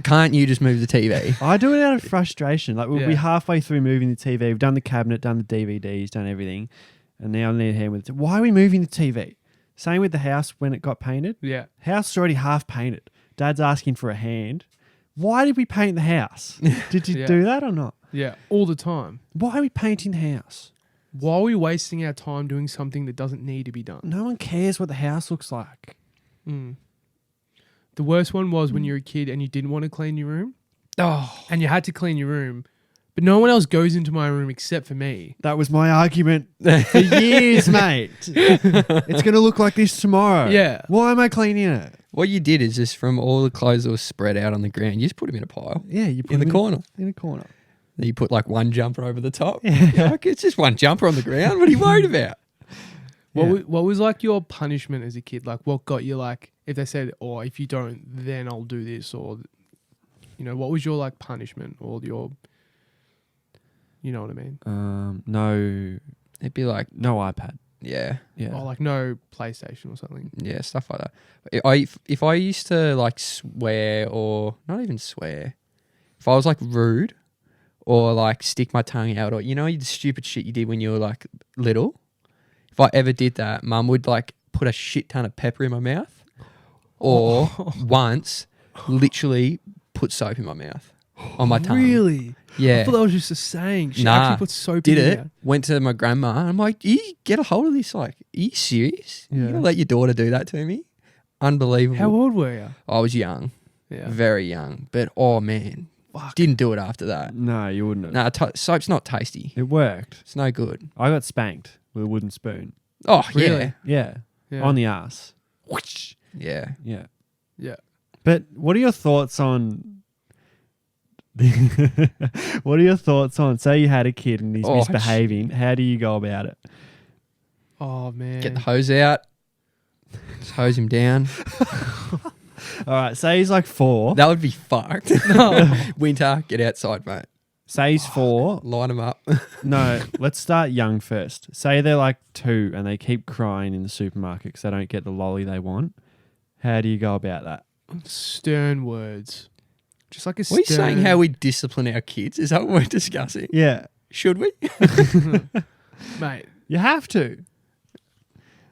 can't you just move the TV? I do it out of frustration. Like we'll be Yeah. halfway through moving the TV. We've done the cabinet, done the DVDs, done everything, and now I need a hand with it. Why are we moving the TV? Same with the house when it got painted. Yeah. House is already half painted. Dad's asking for a hand. Why did we paint the house? Did you Yeah. do that or not? Yeah. All the time. Why are we painting the house? Why are we wasting our time doing something that doesn't need to be done? No one cares what the house looks like. The worst one was when you were a kid and you didn't want to clean your room Oh, and you had to clean your room, but no one else goes into my room except for me. That was my argument for years, mate. It's going to look like this tomorrow. Yeah. Why am I cleaning it? what you did is just from all the clothes that were spread out on the ground, you just put them in a pile Yeah, you put in the them corner. In a corner. Then you put like one jumper over the top. Yeah. Like, it's just one jumper on the ground. What are you worried about? What was like your punishment as a kid? Like, what got you like, if they said, "Oh, if you don't, then I'll do this," or, what was your like punishment or your, you know what I mean? No It'd be like, iPad. yeah, Yeah. Or like no PlayStation or something. yeah, stuff like that. If I used to like swear or not even swear, if I was like rude or like stick my tongue out or the stupid shit you did when you were like little, if I ever did that, Mum would like put a shit ton of pepper in my mouth, or once literally put soap in my mouth on my tongue. Really? Yeah. I thought that was just a saying. She Nah, actually put soap Did in it? there. Went to my grandma. And I'm like, you get a hold of this. Like, are you serious? You Yeah. gonna let your daughter do that to me? Unbelievable. How old were you? I was young, Yeah. very young, but oh man, Fuck. didn't do it after that. No, you wouldn't have. Nah, soap's not tasty. It worked. It's no good. I got spanked with a wooden spoon. Oh Really? Yeah. Yeah. On the ass. yeah. Yeah. Yeah. But what are your thoughts on... what are your thoughts on... Say you had a kid and he's Oh, misbehaving. How do you go about it? Oh man. Get the hose out. Just hose him down. All right. Say he's like 4. That would be fucked. Winter, get outside, mate. Say he's 4. Line him up. No, let's start young first. Say they're like 2 and they keep crying in the supermarket because they don't get the lolly they want. How do you go about that? Stern words. Just like a Are stern. we saying how we discipline our kids? Is that what we're discussing? Yeah. Should we? Mate. You have to.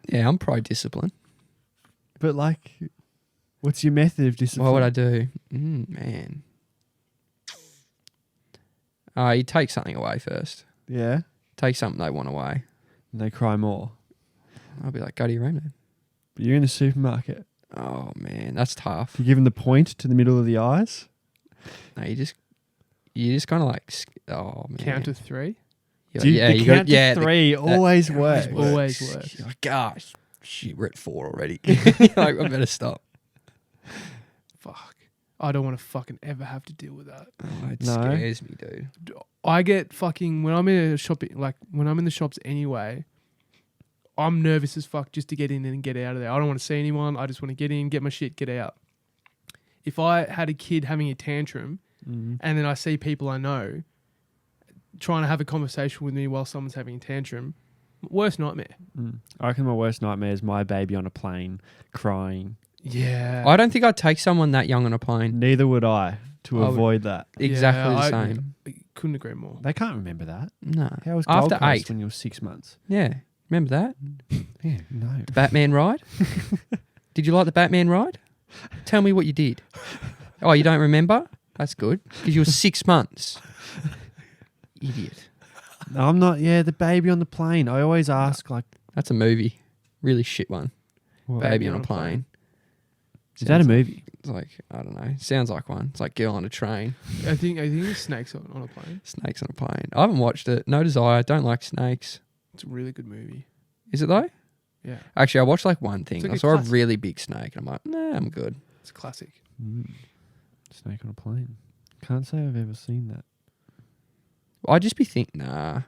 Yeah, I'm pro discipline. But like, what's your method of discipline? What would I do? Man. You take something away first. Yeah. Take something they want away. And they cry more. I'll be like, go to your room then. But you're in the supermarket. Oh, man, that's tough. You give them the point to the middle of the eyes. No, you just kind of like, oh, man. Count to 3. Dude, yeah, the you count got yeah. to 3 always works. Always works. You're like, gosh, shit, we're at 4 already. You're like, I better stop. Fuck. I don't want to fucking ever have to deal with that. Oh, it No. scares me, dude. I get fucking when I'm in a shopping, like when I'm in the shops anyway, I'm nervous as fuck just to get in and get out of there. I don't want to see anyone. I just want to get in, get my shit, get out. If I had a kid having a tantrum and then I see people I know trying to have a conversation with me while someone's having a tantrum, worst nightmare. I reckon my worst nightmare is my baby on a plane crying Yeah. I don't think I'd take someone that young on a plane. Neither would I to I would- avoid that. Exactly Yeah, the same. I couldn't agree more. They can't remember that. No. How was Gold After Coast 8. when you were 6 months? Yeah. Remember that? Yeah, no. The Batman ride? Did you like the Batman ride? Tell me what you did. Oh, you don't remember? That's good. Because you were 6 months. Idiot. No, I'm not. Yeah, the baby on the plane. I always ask, like, That's a movie. Really shit one. what? Baby on a plane. Is that a movie? It's like, I don't know. Sounds like one. It's like Girl on a Train. I think it's snakes on a plane. Snakes on a plane. I haven't watched it. No desire. Don't like snakes. It's a really good movie. Is it though? Yeah. Actually, I watched like one thing. It's like I a saw a classic. really big snake and I'm like, nah, I'm good. It's a classic. Snake on a plane. Can't say I've ever seen that. I'd just be thinking, nah.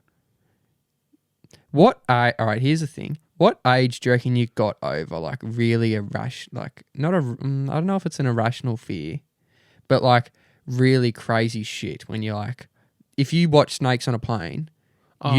All right, here's the thing. What age do you reckon you got over like really irrational, like not a, I don't know if it's an irrational fear, but like really crazy shit when you're like, if you watch snakes on a plane, Oh,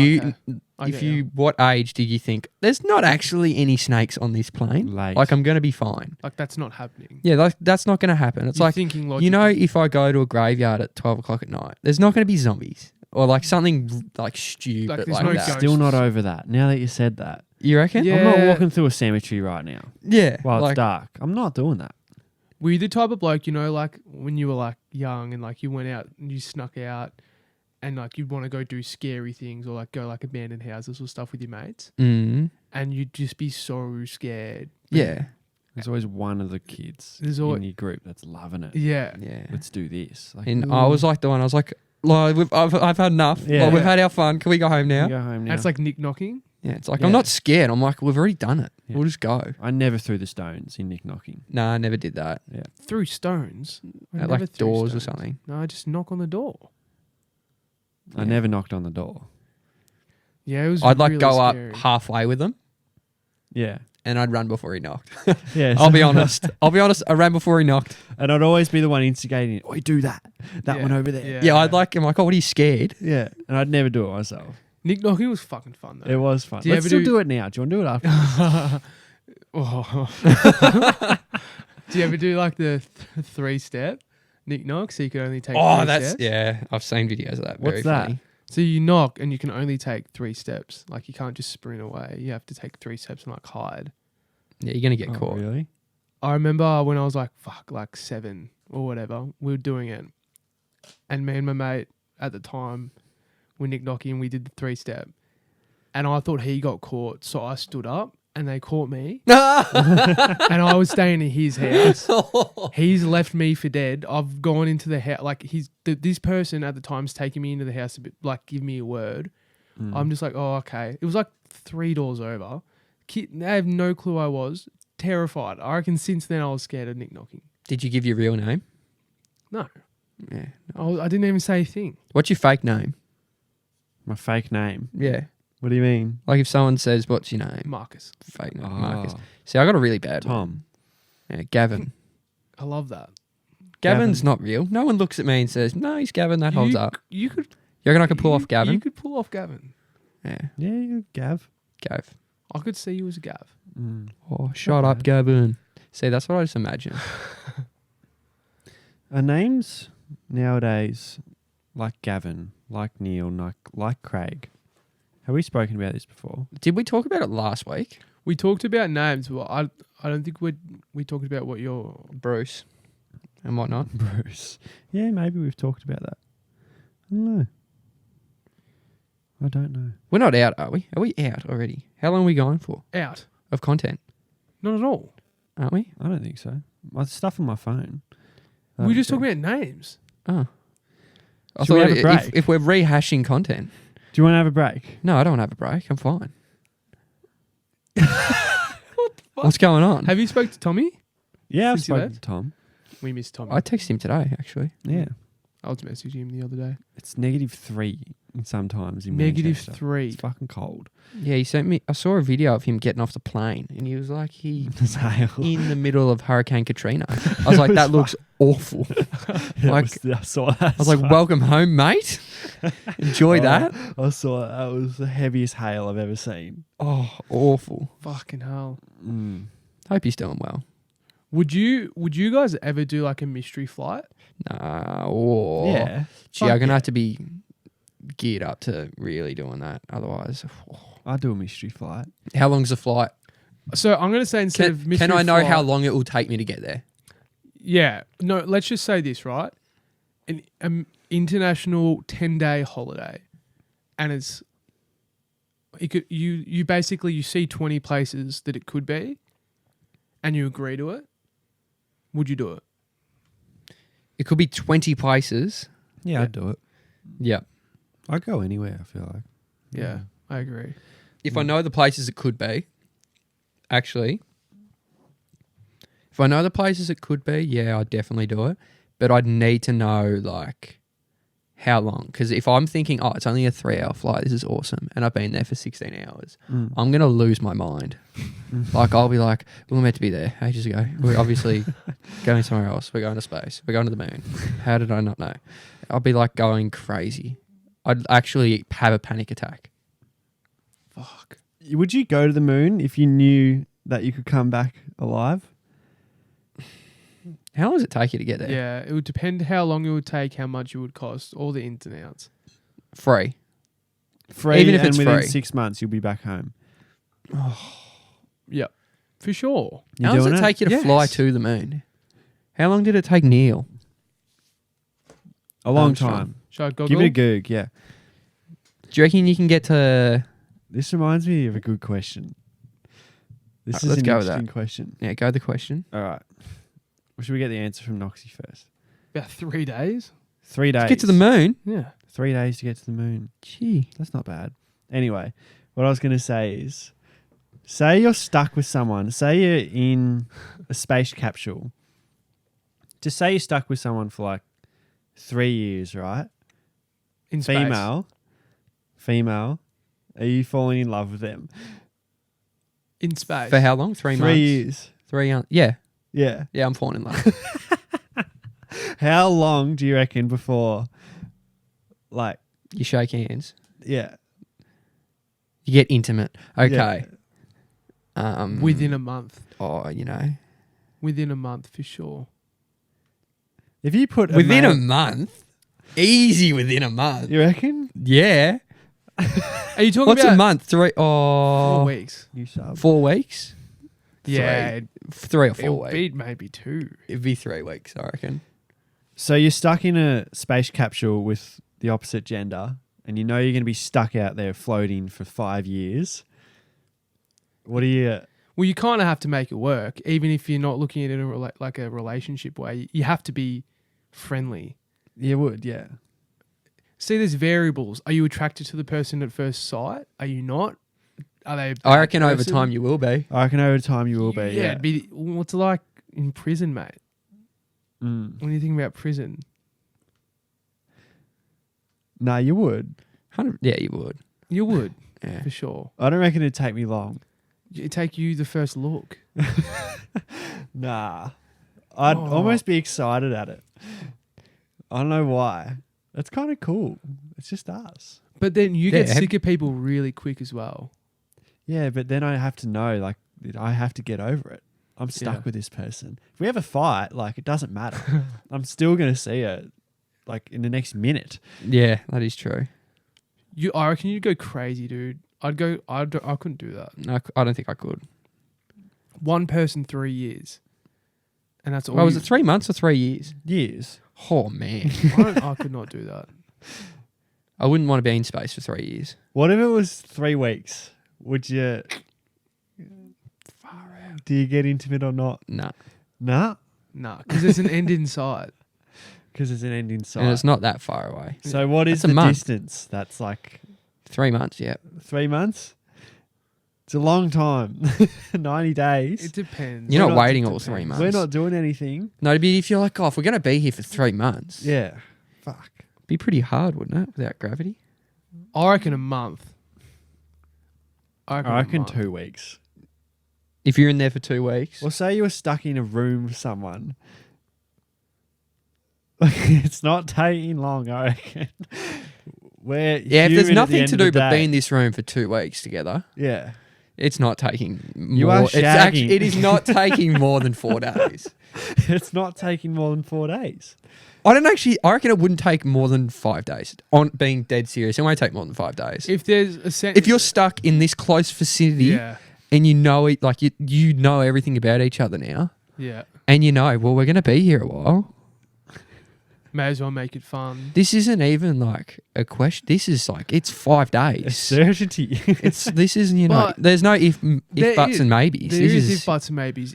okay. what age did you think there's not actually any snakes on this plane? Late. Like I'm going to be fine. Like that's not happening. Yeah, like, that's not going to happen. It's You're like, thinking you know, logically. if I go to a graveyard at 12 o'clock at night, there's not going to be zombies or like something like stupid Like, like, there's no that. ghosts. Still not over that. Now that you said that. You reckon? Yeah. I'm not walking through a cemetery right now Yeah. while like, it's dark. I'm not doing that. Were you the type of bloke, you know, like when you were like young and like you went out and you snuck out and like you'd want to go do scary things or like go like abandoned houses or stuff with your mates mm, and you'd just be so scared. yeah. There's always one of the kids There's in always- your group that's loving it. Yeah. Yeah. Let's do this. Like, And I was like the one, I was like I've had enough. Yeah. Like, we've had our fun. Can we go home now? go home now. That's like Nick knocking. Yeah. It's like, Yeah. I'm not scared. I'm like, we've already done it. Yeah. We'll just go. I never threw the stones in Nick knocking. Nah, I never did that. Through stones. I At never like threw doors or stones. something. No, I just knock on the door. I Yeah. never knocked on the door. Yeah, it was I'd like really go scary. up halfway with him Yeah. and I'd run before he knocked. Yeah. I'll be honest. I ran before he knocked. And I'd always be the one instigating it. Oh, do that. That Yeah. one over there. Yeah, I'm like, oh, what are you scared? Yeah. And I'd never do it myself. Nick knocking was fucking fun though. It was fun. Do you Let's ever still do- do it now. Do you want to do it after? Oh. Do you ever do like the 3-step Nick knock so you can only take Oh, 3 that's, steps? yeah. I've seen videos of that. What's Very that? funny. So you knock and you can only take 3 steps. Like you can't just sprint away. You have to take 3 steps and like hide. Yeah, you're going to get Oh, caught. really? I remember when I was like 7 or whatever, we were doing it. And me and my mate at the time were Nick knocking and we did the 3-step. And I thought he got caught. So I stood up and they caught me. And I was staying in his house. He's left me for dead. I've gone into the house. Like this person at the time's taking me into the house to like give me a word. Mm. I'm just like, oh, okay. It was like 3 doors over. They have no clue I was. Terrified. I reckon since then I was scared of Nick knocking. Did you give your real name? No. Yeah. I didn't even say a thing. What's your fake name? My fake name. Yeah. What do you mean? Like if someone says, what's your name? Marcus. Fake name. Oh, Marcus. See, I got a really bad one. Tom. Yeah, Gavin. I love that. Gavin's not real. No one looks at me and says, no, he's Gavin. That holds up. You could You reckon I could pull off Gavin? You could pull off Gavin. Yeah. Yeah, you Gav. Gav. I could see you as a Gav. Mm. Oh, shut up, Gavin. See, that's what I just imagine. Are names nowadays like Gavin, like Neil, like Craig? Have we spoken about this before? Did we talk about it last week? We talked about names, but I don't think we talked about what your Bruce and whatnot. Bruce. Yeah, maybe we've talked about that. I don't know. I don't know. We're not out, are we? Are we out already? How long are we going for out. of content? Not at all. Aren't we? I don't think so. My stuff on my phone. We just talking about names. Oh. I Should we thought have a break? if we're rehashing content. Do you want to have a break? No, I don't want to have a break. I'm fine. What's going on? Have you spoke to Tommy? Yeah, I've Since you spoken left? to Tom. We missed Tommy. I texted him today, actually. Yeah. I was messaging him the other day. It's -3 sometimes in Negative Manchester. 3. It's fucking cold. Yeah, he sent me. I saw a video of him getting off the plane, and he was like, It's hail. in the middle of Hurricane Katrina. I was like, that looks awful. Yeah, like- I saw that. I was like, welcome home, mate. Enjoy that. I saw that. That was the heaviest hail I've ever seen. Oh, awful. Fucking hell. Mm. Hope he's doing well. Would you guys ever do like a mystery flight? Nah. Or Yeah. Gee, Fuck I'm gonna yeah. have to be geared up to really doing that. Otherwise, I'll do a mystery flight. how long's the flight? So I'm going to say instead of mystery Can I know flight, how long it will take me to get there? Yeah. No, let's just say this, right? An international 10-day holiday. And you basically you see 20 places that it could be and you agree to it. Would you do it? It could be 20 places. Yeah, I'd do it. Yeah. I'd go anywhere, I feel like. Yeah, I agree. If I know the places it could be, actually, if I know the places it could be, yeah, I'd definitely do it. But I'd need to know, like, how long. Because if I'm thinking, oh, it's only a 3-hour flight, this is awesome, and I've been there for 16 hours, I'm going to lose my mind. Like, I'll be like, we were meant to be there ages ago. We're obviously going somewhere else. We're going to space. We're going to the moon. How did I not know? I'll be, like, going crazy. I'd actually have a panic attack. Fuck. Would you go to the moon if you knew that you could come back alive? How long does it take you to get there? Yeah, it would depend how long it would take, how much it would cost, all the ins and outs. Free. Free, Even if and it's within free. 6 months, you'll be back home. Yep, for sure. You How long doing does it take you to Yes. fly to the moon? How long did it take Neil? A long Armstrong. time. Should I Google? Give it a goog, yeah. Do you reckon you can get to... This reminds me of a good question. This is Let's an go with interesting that. question. Yeah, go the question. All right. Well, should we get the answer from Noxie first? About 3 days. 3 days. Get to the moon? Yeah. 3 days to get to the moon. Gee. That's not bad. Anyway, what I was going to say is, say you're stuck with someone. Say you're in a space capsule. Just say you're stuck with someone for like 3 years, right? In space. Female. Are you falling in love with them? In space. For how long? 3 months? 3 years. 3 Yeah. Yeah. Yeah, I'm falling in love. How long do you reckon before, like, You shake hands. yeah. You get intimate. Okay. Within a month. Oh, you know. Within a month, for sure. If you put Within a male- month? Easy within a month. you reckon? Yeah. Are you talking What's about a month? 3 4 oh, weeks? You sub. 4 weeks? Yeah. 3 or 4 It'll weeks. be maybe 2. It'd be 3 weeks, I reckon. So you're stuck in a space capsule with the opposite gender, and you know you're going to be stuck out there floating for 5 years. What do you? Well, you kind of have to make it work, even if you're not looking at it like a relationship way. You have to be friendly. You would, yeah. See, there's variables. Are you attracted to the person at first sight? Are you not? Are they? a I bad reckon over person? time you will be. I reckon over time you will be. Yeah, Yeah. it'd be, what's it like in prison, mate? Mm. When you think about prison, No, you would. 100, yeah, you would. you would Yeah. for sure. I don't reckon it'd take me long. It'd take you the first look. Nah. I'd Oh. almost be excited at it. I don't know why. That's kind of cool. It's just us. But then you get Yeah. sick of people really quick as well. Yeah, but then I have to know, like, I have to get over it. I'm stuck Yeah. with this person. If we have a fight, like, it doesn't matter. I'm still going to see her, like, in the next minute. Yeah, that is true. I reckon you'd go crazy, dude. I couldn't do that. No, I don't think I could. One person, 3 years, and that's all. Oh, was it 3 months or 3 years? Years. Oh, man. I could not do that. I wouldn't want to be in space for 3 years. What if it was 3 weeks? Would you... Far out. Do you get intimate or not? Nah. Nah, Nah, because there's an end in sight. because there's an end in sight. And it's not that far away. So what is That's a the month. distance? That's like 3 months, yeah. 3 months? It's a long time. 90 days. It depends. You're We're not not- waiting it all 3 depends. months. We're not doing anything. No, it'd be if you're like, oh, if we're going to be here for 3 months. Yeah. Fuck. Be pretty hard, wouldn't it, without gravity? I reckon a month. I a reckon month. 2 weeks. If you're in there for 2 weeks. Well, say you were stuck in a room with someone. It's not taking long, I reckon. We're yeah, if there's human at the nothing end to of the do but day. be in this room for 2 weeks together, Yeah. It's not taking more. You are it's actually, shagging. it is not taking more than 4 days. It's not taking more than 4 days. I reckon it wouldn't take more than 5 days. On being dead serious, it won't take more than 5 days. If there's a If you're stuck in this close vicinity yeah, and you know it, like you know everything about each other now, yeah, and you know, well, we're going to be here a while. may as well make it fun. This isn't even like a question. This is like, it's 5 A days. certainty. This isn't, you know, But there's no if there buts is- and maybes. There This is is if buts and maybes.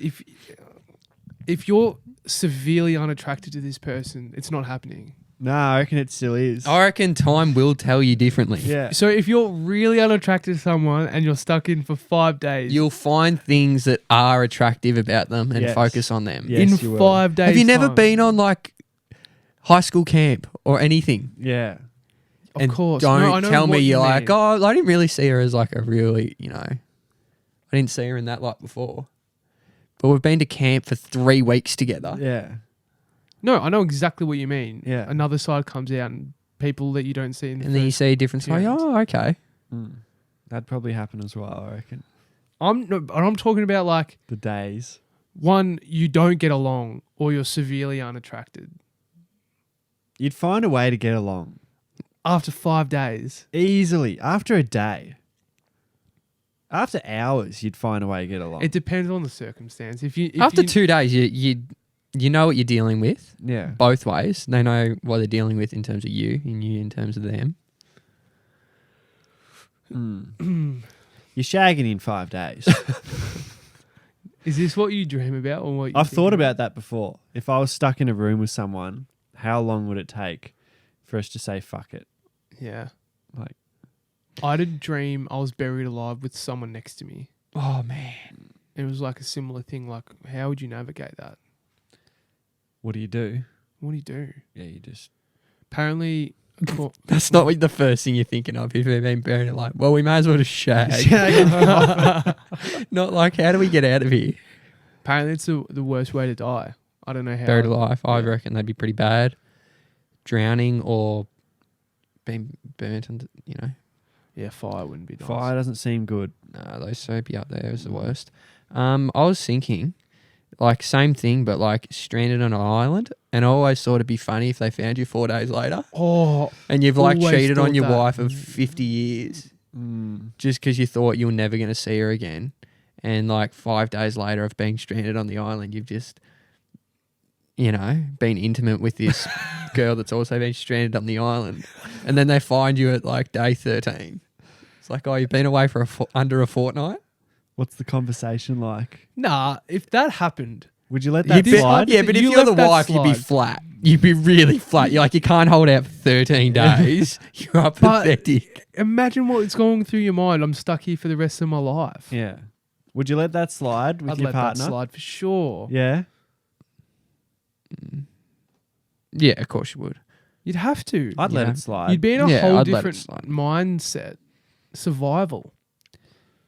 If you're severely unattracted to this person, it's not happening. No, I reckon it still is. I reckon time will tell you differently. Yeah. So if you're really unattracted to someone and you're stuck in for 5 days, You'll find things that are attractive about them and Yes. focus on them. Yes, in you will. 5 days. Have you never time- been on like high school camp or anything? Yeah. Of And course. Don't No, I know tell me what you you're like, mean. oh, I didn't really see her as like a really, you know, I didn't see her in that light before. But we've been to camp for 3 weeks together. Yeah. No, I know exactly what you mean. Yeah. Another side comes out and people that you don't see in the And then you first- see a different side. experience. Oh, okay. That'd probably happen as well, I reckon. I'm talking about like The days. one, you don't get along or you're severely unattracted You'd find a way to get along. after 5 days. Easily. After a day. After hours, you'd find a way to get along. It depends on the circumstance. If After you, 2 days, you know what you're dealing with yeah. both ways. They know what they're dealing with in terms of you and you in terms of them. You're shagging in 5 days. is this what you dream about or what you I've think thought about that before. If I was stuck in a room with someone, how long would it take for us to say fuck it? Yeah. Like, I had a dream I was buried alive with someone next to me. Oh, man. It was like a similar thing. Like, how would you navigate that? what do you do? What do you do? Yeah, you just Apparently, That's not what the first thing you're thinking of if you've been buried alive. Well, we may as well just shag. Not like, how do we get out of here? apparently it's the worst way to die. I don't know how. Buried alive. I Yeah. reckon that'd be pretty bad. Drowning or being burnt, and Yeah, fire wouldn't be nice. fire doesn't seem good. no, those soapy up there is the worst. I was thinking, like, same thing, but like stranded on an island. And I always thought it'd be funny if they found you 4 days later Oh, and you've like Always cheated on thought your that. wife of 50 years just because you thought you were never going to see her again. And like 5 days later of being stranded on the island, you've just, been intimate with this girl that's also been stranded on the island. And then they find you at like day 13. It's like, oh, you've been away for under a fortnight? What's the conversation like? nah. If that happened, Would you let that You'd be- slide? Yeah, but if You you're the left that wife, you'd be slide. flat. You'd be really flat. You're like, you can't hold out for 13 days. You're But- pathetic. imagine what's going through your mind. I'm stuck here for the rest of my life. Yeah. Would you let that slide with I'd your let partner? that slide for sure. Yeah. Yeah, of course you would. You'd have to. I'd let Yeah. it slide. You'd be in a Yeah, whole I'd let it different slide. mindset. Survival.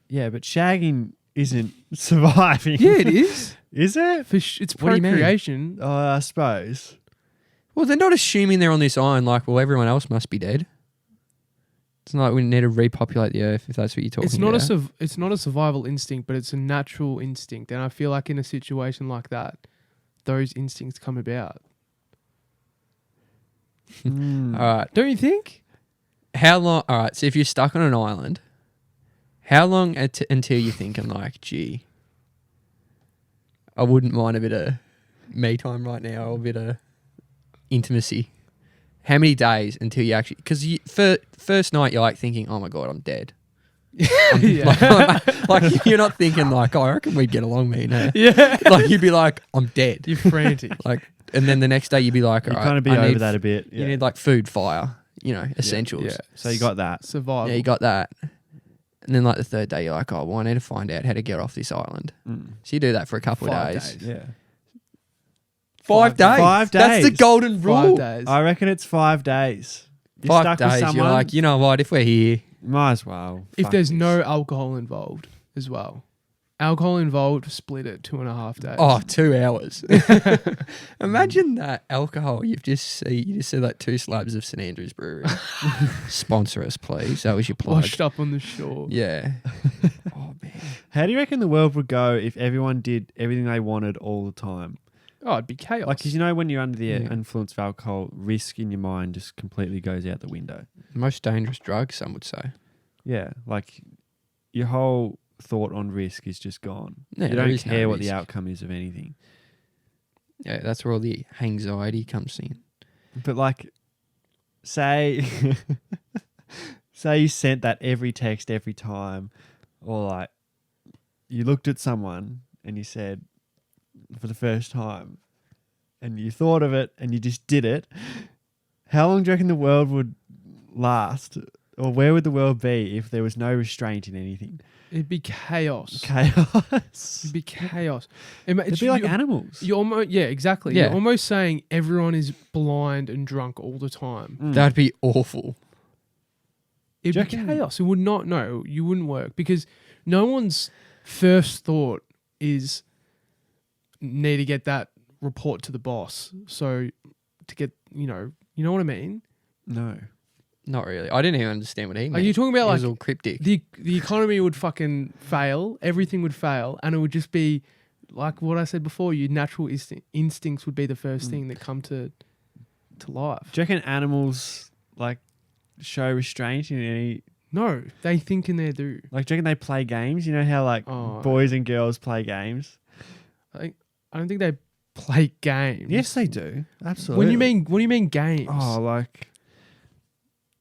Yeah, but shagging isn't surviving. Yeah, it is. Is it? It's What do you mean? procreation. I suppose. Well, they're not assuming they're on this island like, well, everyone else must be dead. It's not like we need to repopulate the earth if that's what you're talking It's not about. it's not a survival instinct, but it's a natural instinct. And I feel like in a situation like that, those instincts come about. All right. Don't you think? How long? All right. So if you're stuck on an island, how long until you're thinking like, gee, I wouldn't mind a bit of me time right now or a bit of intimacy? How many days until you actually? Because first night you're like thinking, oh my god, I'm dead. Yeah. Like you're not thinking like, oh, I reckon we'd get along, me. No. Yeah. Like you'd be like, I'm dead. You're frantic. Like, and then the next day you'd be like, You all right, kind of be I over need that a bit. Yeah. You need like food, fire, essentials. Yeah. So you got that. Survival. Yeah, you got that. And then like the third day, you're like, oh, well, I need to find out how to get off this island. So you do that for a couple of 5 days. days. Yeah. 5 days. 5 That's the days. golden 5 rule. days. I reckon it's 5 days. You're 5 stuck with days. someone. You're like, you know what? If we're here, might as well. If Fuck there's this. no alcohol involved as well. Alcohol involved, split it 2.5 days. Oh, 2 hours. Imagine that alcohol. You just see like 2 slabs of St Andrews Brewery. Sponsor us, please. That was your plug. Washed up on the shore. Yeah. Oh man. How do you reckon the world would go if everyone did everything they wanted all the time? Oh, it'd be chaos. Like, 'cause you know, when you're under the Yeah. influence of alcohol, risk in your mind just completely goes out the window. Most dangerous drug, some would say. Yeah, like your whole thought on risk is just gone. Yeah, you there don't is no care what the risk. outcome is of anything. Yeah, that's where all the anxiety comes in. But like, say, say you sent that every text every time, or like you looked at someone and you said for the first time, and you thought of it and you just did it. How long do you reckon the world would last, or where would the world be if there was no restraint in anything? It'd be chaos. Chaos. It'd be chaos. It'd be like animals. You're almost, yeah, exactly. Yeah. You're almost saying everyone is blind and drunk all the time. Mm. That'd be awful. It'd Do you be reckon- chaos. It would not. No, you wouldn't work because no one's first thought is need to get that report to the boss. So to get, you know what I mean. No. Not really. I didn't even understand what he meant. Are you talking about It was like all cryptic. the economy would fucking fail, everything would fail, and it would just be like what I said before. Your natural instincts would be the first thing that come to life. Do you reckon animals like show restraint in any? No, they think in there do. Like, do you reckon they play games? You know how like Oh. boys and girls play games? I don't think they play games. Yes, they do. Absolutely. What do you mean games? Oh, like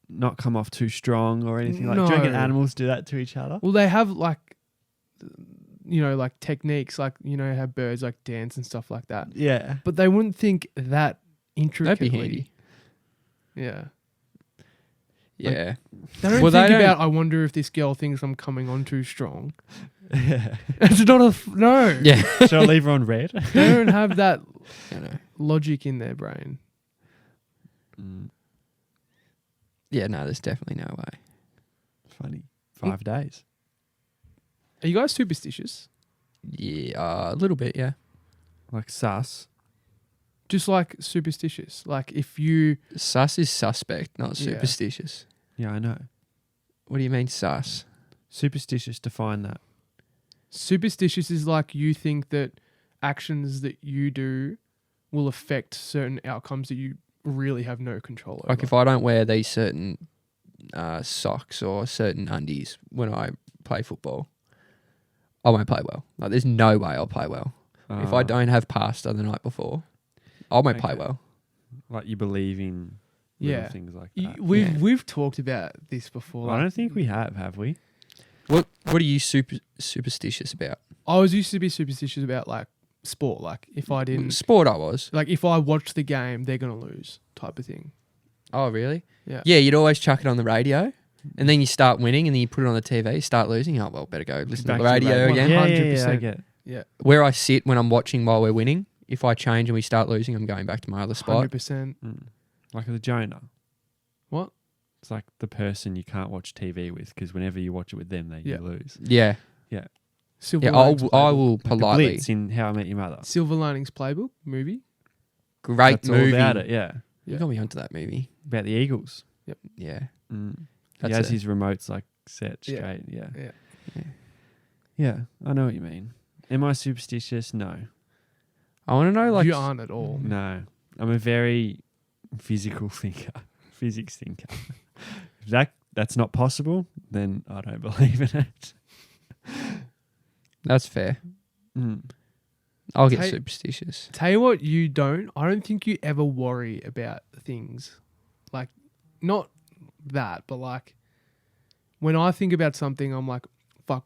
not come off too strong or anything like. Do you reckon No. animals do that to each other? Well, they have like, like techniques, like how birds like dance and stuff like that. Yeah. But they wouldn't think that intricately. That'd be handy. Yeah. Yeah. They don't Well, they think don't- about, I wonder if this girl thinks I'm coming on too strong. Yeah. It's not no. Yeah. Shall I leave her on red? They don't have that I know. logic in their brain. Mm, Yeah, no, there's definitely no way. funny. 5 days. Are you guys superstitious? Yeah, a little bit, yeah. Like sus. Just like superstitious. Like if you Sus is suspect, not Yeah. superstitious. Yeah, I know. What do you mean sus? Superstitious, define that. superstitious is like you think that actions that you do will affect certain outcomes that you really have no control over. Like if I don't wear these certain socks or certain undies when I play football, I won't play well. Like there's no way I'll play well. If I don't have pasta the night before, I won't play Okay. well. Like you believe in little Yeah. things like You- that. we've talked about this before. I like- don't think we have we? What are you superstitious about? I used to be superstitious about like sport. Like if I didn't, Sport I was. like if I watch the game, they're gonna lose, type of thing. Oh really? Yeah. Yeah, you'd always chuck it on the radio. And then you start winning and then you put it on the TV, you start losing. Oh well, better go listen Back to the radio radio. again. Yeah, I 100%. get it. Yeah, Where I sit when I'm watching while we're winning, if I change and we start losing, I'm going back to my other spot. 100%. Mm. Like the Jonah. What? It's like the person you can't watch TV with because whenever you watch it with them, Yeah. you lose. Yeah. Silver Yeah, Linings I Playbook. will Like the politely. Blitz in How I Met Your Mother. Silver Linings Playbook movie. Great That's movie. all about it. Yeah, You Yeah. got me onto that movie. about the Eagles. Yeah. Mm. He That's has it. his remotes like set Yeah. straight. Yeah. Yeah. Yeah, I know what you mean. Am I superstitious? No. I want to know, like, you aren't at all. No. I'm a very physical thinker, physics thinker. If that's not possible, then I don't believe in it. that's fair. Mm. I'll get Hey- superstitious. Tell you what, you don't. I don't think you ever worry about things. Like, not that, but like, when I think about something, I'm like, fuck.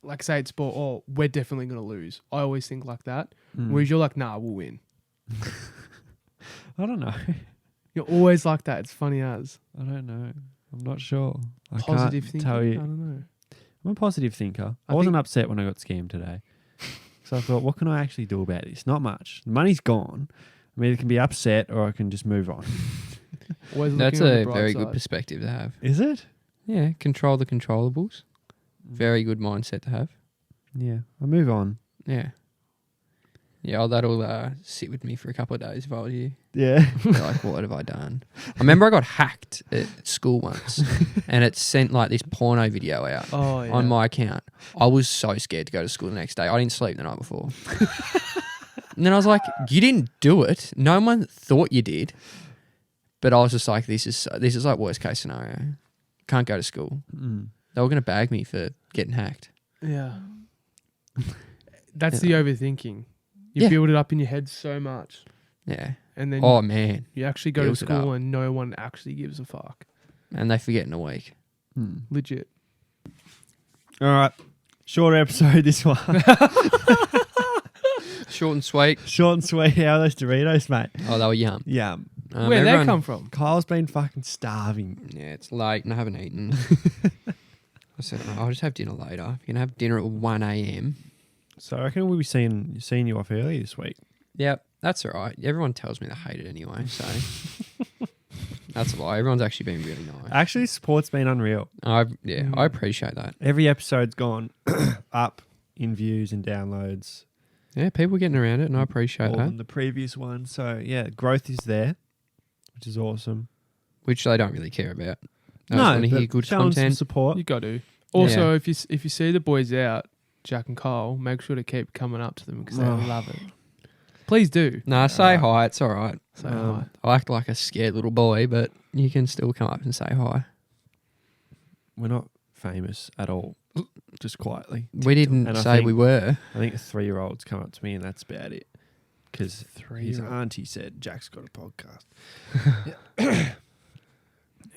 Like, say it's sport, oh, we're definitely going to lose. I always think like that. Mm. Whereas you're like, nah, we'll win. I don't know. You're always like that. It's funny as. I don't know. I'm not sure. I Positive can't thinking. tell I you. don't know. I'm a positive thinker. I I wasn't think- upset when I got scammed today. So I thought, what can I actually do about this? Not much. The money's gone. I mean, it can be upset or I can just move on. Always looking That's on the a bright very good side. perspective to have. Is it? Yeah, control the controllables. Very good mindset to have. Yeah, I'll move on. Yeah. Yeah, oh, that'll sit with me for a couple of days if I was you. Yeah. Be like, what have I done? I remember I got hacked at school once and it sent like this porno video out Oh, yeah. on my account. I was so scared to go to school the next day. I didn't sleep the night before. And then I was like, you didn't do it. No one thought you did. But I was just like, this is like worst case scenario. Can't go to school. Mm. They were going to bag me for getting hacked. Yeah. That's the overthinking. You Yeah. build it up in your head so much. Yeah. And then Oh, man. you actually go to builds it school up. and no one actually gives a fuck. And they forget in a week. Mm. Legit. All right. Shorter episode, this one. Short and sweet. Short and sweet. How are those Doritos, mate? Oh, they were yum. Yeah. Where'd they everyone- come from? Kyle's been fucking starving. Yeah, it's late and I haven't eaten. I said, oh, I'll just have dinner later. You're going to have dinner at 1 a.m. So I reckon we'll be seeing you off early this week. Yep, that's all right. Everyone tells me they hate it anyway, so that's a lie. Everyone's actually been really nice. Actually, support's been unreal. I appreciate that. Every episode's gone up in views and downloads. Yeah, people are getting around it, and I appreciate More that. than the previous one. So yeah, growth is there, which is awesome. Which they don't really care about. They just want to hear but good showing some content. support. You got to. Also, if you see the boys out, Jack and Kyle, make sure to keep coming up to them because they Oh. love it. Please do. Nah, say hi. It's all right. Say hi. I act like a scared little boy, but you can still come up and say hi. We're not famous at all. Just quietly. We didn't And I say think- we were. I think a 3-year-old's come up to me and that's about it. Because his 3-year-old. auntie said Jack's got a podcast.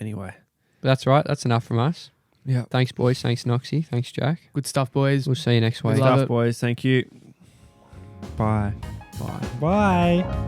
Anyway. But that's right. That's enough from us. Yeah. Thanks, boys. Thanks, Noxie. Thanks, Jack. Good stuff, boys. We'll see you next week. Love Stuff, it. boys. Thank you. Bye. Bye. Bye.